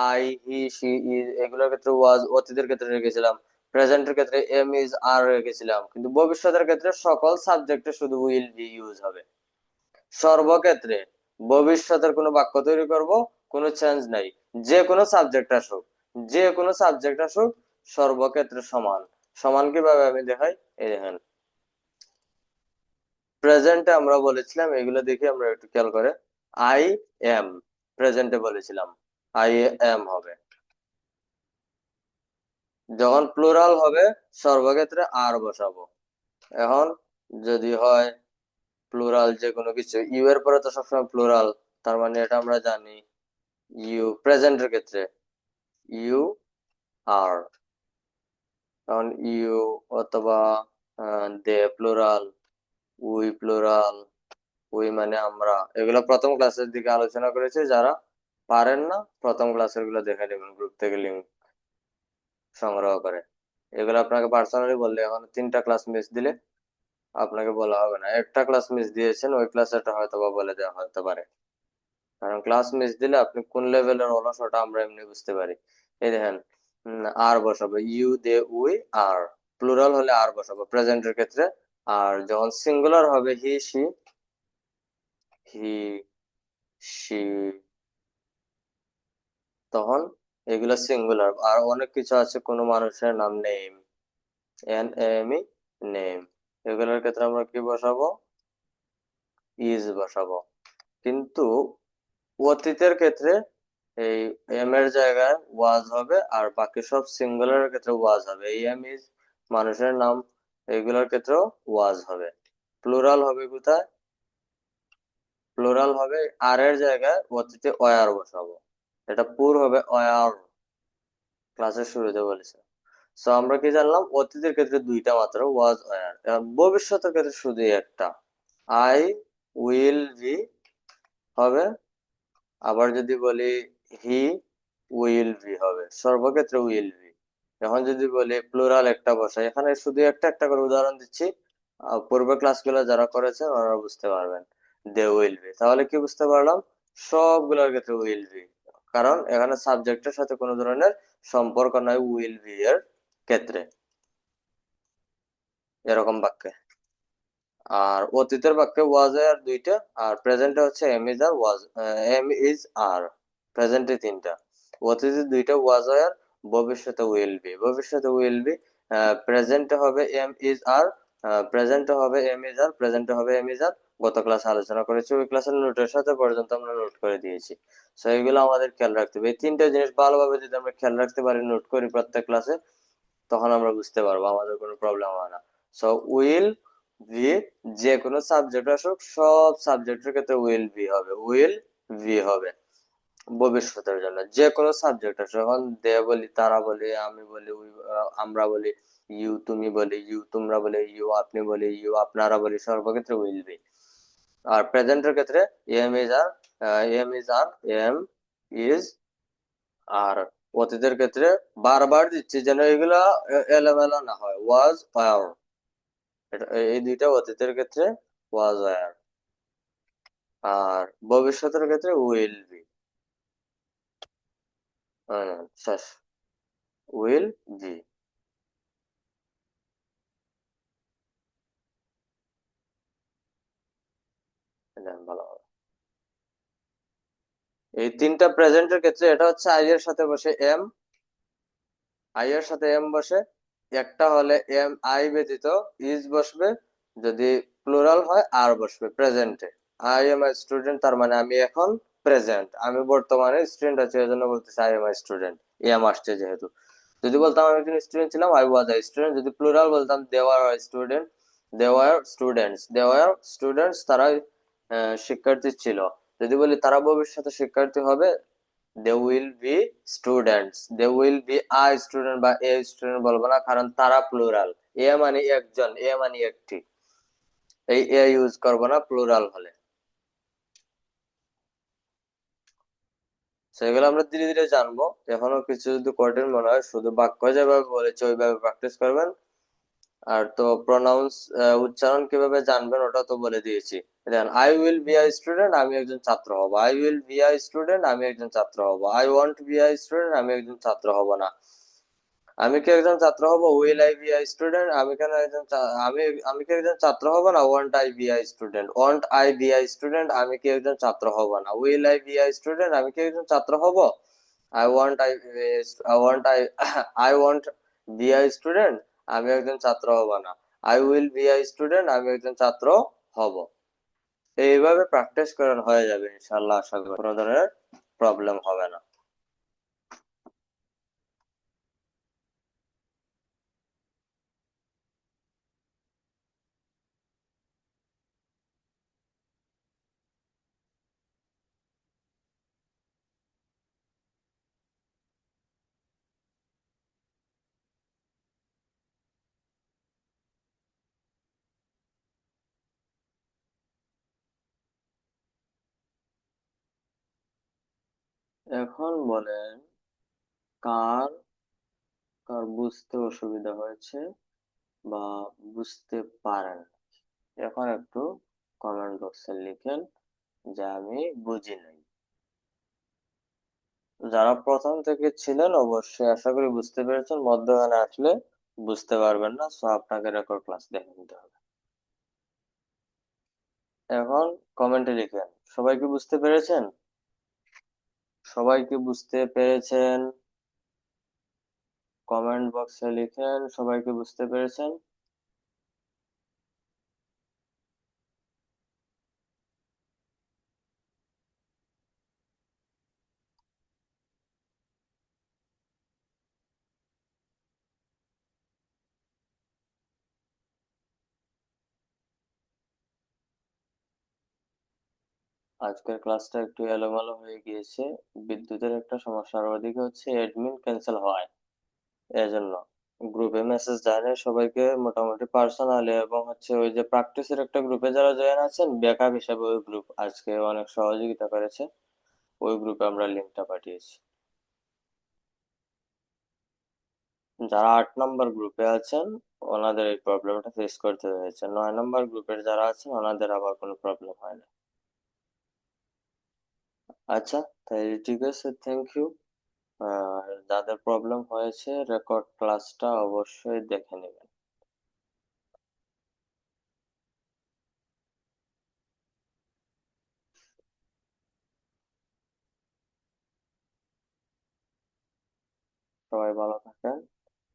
আই, হি, শি, ইজ, এগুলোর ক্ষেত্রে ওয়াজ। অতীতের ক্ষেত্রে রেখেছিলাম, প্রেজেন্টের ক্ষেত্রে এম, ইজ, আর রেখেছিলাম। কিন্তু ভবিষ্যতের ক্ষেত্রে সকল সাবজেক্টে শুধু উইল বি ইউজ হবে। সর্বক্ষেত্রে ভবিষ্যতের কোনো বাক্য তৈরি করব, কোনো চেঞ্জ নাই। যে কোনো সাবজেক্ট আসুক, যে কোনো সাবজেক্ট আসুক, সর্বক্ষেত্রে সমান। সমান কিভাবে আমি দেখাই, এই দেখেন। প্রেজেন্টে আমরা বলেছিলাম, এগুলো দেখি আমরা একটু খেয়াল করে। আই এম, প্রেজেন্টে বলেছিলাম আই এম হবে। যখন প্লুরাল হবে, সর্বক্ষেত্রে আর বসাবো। এখন যদি হয় প্লুরাল যে কোনো কিছু, ইউ এর পরে তো সবসময় প্লুরাল, তার মানে এটা আমরা জানি। ইউ প্রেজেন্টের ক্ষেত্রে ইউ আর, কারণ ইউ অথবা দে প্লুরাল, উই প্লুরাল। উই মানে আমরা, এগুলো প্রথম ক্লাসের দিকে আলোচনা করেছি। যারা পারেন না, প্রথম ক্লাসের গুলো দেখে নেবেন, গ্রুপ থেকে লিঙ্ক সংগ্রহ করে। এগুলো আপনাকে পার্সোনালি বললে, এখন 3টা ক্লাস মিস দিলে আপনাকে বলা হবে না। একটা ক্লাস মিস দিয়েছেন, ওই ক্লাসেরটা হয়তো বা বলে দেওয়া হতে পারে। কারণ ক্লাস মিস দিলে আপনি কোন লেভেলের অলস, ওটা আমরা এমনি বুঝতে পারি। এই দেখেন, আর বসাবো you, they, we, are. Plural হলে আর বসাবো প্রেজেন্টের ক্ষেত্রে। আর যখন সিঙ্গুলার হবে হি, শি, হি, শি, তখন এগুলো সিঙ্গুলার। আর অনেক কিছু আছে, কোনো মানুষের নাম, name, N M E, name, এগুলোর ক্ষেত্রে আমরা কি বসাবো, ইজ বসাবো। কিন্তু অতীতের ক্ষেত্রে এই এম এর জায়গায় ওয়াজ হবে, আর বাকি সব সিঙ্গুলারের ক্ষেত্রে ওয়াজ হবে। এই এম, ইজ, মানুষের নাম, এগুলোর ক্ষেত্রেও ওয়াজ হবে। প্লুরাল হবে কোথায়, প্লুরাল হবে আর এর জায়গায় অতীতে ওয়ার বসাবো। এটা পুর হবে ওয়ার, ক্লাসের শুরুতে বলেছে। সো আমরা কি জানলাম, অতীতের ক্ষেত্রে দুইটা মাত্র, ওয়াজ, ওয়ার। ভবিষ্যতের ক্ষেত্রে শুধু একটা, আই উইল বি হবে। আবার যদি বলি হি উইল বি হবে, সর্বক্ষেত্রে উইল বি। এখন যদি বলি প্লুরাল একটা বসাই, এখানে শুধু একটা একটা করে উদাহরণ দিচ্ছি। পূর্বে ক্লাসগুলো যারা করেছেন ওনারা বুঝতে পারবেন। দে উইল বি, তাহলে কি বুঝতে পারলাম, সবগুলোর ক্ষেত্রে উইল বি। কারণ এখানে সাবজেক্টের সাথে কোনো ধরনের সম্পর্ক নাই উইল বি এর ক্ষেত্রে, এরকম বাক্যে। আর অতীতের বাক্যে ওয়াজ আর দুইটা, আর প্রেজেন্টে হচ্ছে am is are was, am is are. প্রেজেন্টে 3টা, অতীতে 2টা ওয়াজ আর, ভবিষ্যতে উইল বি। ভবিষ্যতে উইল বি, প্রেজেন্টে হবে এম ইজ আর, প্রেজেন্টে হবে এম ইজ আর, প্রেজেন্টে হবে এম ইজ আর। গত ক্লাসে আলোচনা করেছি, ওই ক্লাসের নোটের সাথে পর্যন্ত আমরা নোট করে দিয়েছি। সো এগুলো আমাদের খেয়াল রাখতে হবে। এই 3টা জিনিস ভালোভাবে যদি আমরা খেয়াল রাখতে পারি, নোট করি প্রত্যেক ক্লাসে, তখন আমরা বুঝতে পারবো, আমাদের কোনো প্রবলেম হয় না। সো উইল ভি, যে কোনো সাবজেক্ট আসুক সব সাবজেক্টের ক্ষেত্রে উইল বি হবে, উইল বি হবে ভবিষ্যতের জন্য। যে কোনো সাবজেক্ট আসুক, এখন দে বলি, তারা বলি, আমি বলি, আমরা বলি, ইউ তুমি বলি, ইউ তোমরা বলি, ইউ আপনি বলি, ইউ আপনারা বলি, সর্বক্ষেত্রে উইল বি। আর প্রেজেন্টের ক্ষেত্রে am is are, am is are, am is are. অতীতের ক্ষেত্রে বারবার দিচ্ছি যেন এগুলা এলোমেলো না হয়, ওয়াজ ওয়ার, এই দুইটা অতীতের ক্ষেত্রে ওয়াজ ওয়ার। আর ভবিষ্যতের ক্ষেত্রে উইল বি, শেষ, উইল বি। ভালো হবে। এই তিনটা প্রেজেন্টের ক্ষেত্রে এটা হচ্ছে আই এর সাথে বসে এম, আই এর সাথে এম বসে, একটা হলে এম আই ব্যতীত ইজ বসবে, যদি প্লুরাল হয় আর বসবে প্রেজেন্টে। আই এম আই স্টুডেন্ট, তার মানে আমি এখন প্রেজেন্ট, আমি বর্তমানে স্টুডেন্ট আছি, এই জন্য বলতেছি I am I student, am আসছে যেহেতু। যদি বলতাম আমি একজন স্টুডেন্ট ছিলাম, আই ওয়াজ আই স্টুডেন্ট। যদি প্লুরাল বলতাম, they were student, they were students, they were students, তারা শিক্ষার্থী ছিল। যদি বলি তারা ভবিষ্যতে শিক্ষার্থী হবে, they will be students, they will be a student বা এ স্টুডেন্ট বলবো না, কারণ তারা প্লুরাল। এ মানে একজন, এ মানে একটি, এই এ ইউজ করবো না প্লুরাল হলে। সেগুলো আমরা ধীরে ধীরে জানবো, এখনো কিছু যদি কঠিন মনে হয়, শুধু বাক্য যেভাবে বলেছে ওইভাবে প্র্যাকটিস করবেন। আর তো প্রনাউন্স, উচ্চারণ কিভাবে জানবেন ওটা তো বলে দিয়েছি। Then I will be I student, আমি একজন ছাত্র হব, I will be I student, আমি একজন ছাত্র হব, I want be I student, আমি একজন ছাত্র হব না। আমি কি একজন ছাত্র হব, will I be I student, আমি কেন একজন আমি আমি কি একজন ছাত্র হব না, want I be I student, want I be I student, আমি কি একজন ছাত্র হব না, will I be I student, আমি কি একজন ছাত্র হব, I want I, I want I, I want be I student, আমি একজন ছাত্র হব না, I will be I student, আমি একজন ছাত্র হব। এইভাবে প্র্যাকটিস করেন, হয়ে যাবে ইনশাল্লাহ, আশা করি কোনো ধরনের প্রবলেম হবে না। এখন বলেন, কার কার বুঝতে অসুবিধা হয়েছে বা বুঝতে পারেন, এখন একটু কমেন্ট বক্সে লিখেন যে আমি বুঝি নাই। যারা প্রথম থেকে ছিলেন অবশ্যই আশা করি বুঝতে পেরেছেন, মধ্যখানে আসলে বুঝতে পারবেন না, সো আপনাকে রেকর্ড ক্লাস দেখে নিতে হবে। এখন কমেন্টে লিখেন, সবাই কি বুঝতে পেরেছেন? সবাই কি বুঝতে পেরেছেন? কমেন্ট বক্সে লিখেন, সবাই কি বুঝতে পেরেছেন? আজকের ক্লাসটা একটু এলোমেলো হয়ে গিয়েছে, বিদ্যুতের একটা সমস্যা, আর ওদিকে হচ্ছে অ্যাডমিন ক্যান্সেল হয়, এজন্য গ্রুপে মেসেজ যায় না সবাইকে, মোটামুটি পার্সোনালি, এবং হচ্ছে ওই যে প্র্যাকটিসের একটা গ্রুপে যারা জয়েন আছেন ব্যাকআপ হিসাবে, ওই গ্রুপ আজকে অনেক সহযোগিতা করেছে, ওই গ্রুপে আমরা লিঙ্কটা পাঠিয়েছি। যারা 8 নম্বর গ্রুপে আছেন ওনাদের এই প্রবলেমটা ফেস করতে হয়েছে, 9 নম্বর গ্রুপের যারা আছেন ওনাদের আবার কোনো প্রবলেম হয় না। আচ্ছা, তাই ঠিক আছে, থ্যাংক ইউ। আর যাদের প্রবলেম হয়েছে রেকর্ড ক্লাসটা অবশ্যই দেখে নেবেন। সবাই ভালো থাকেন।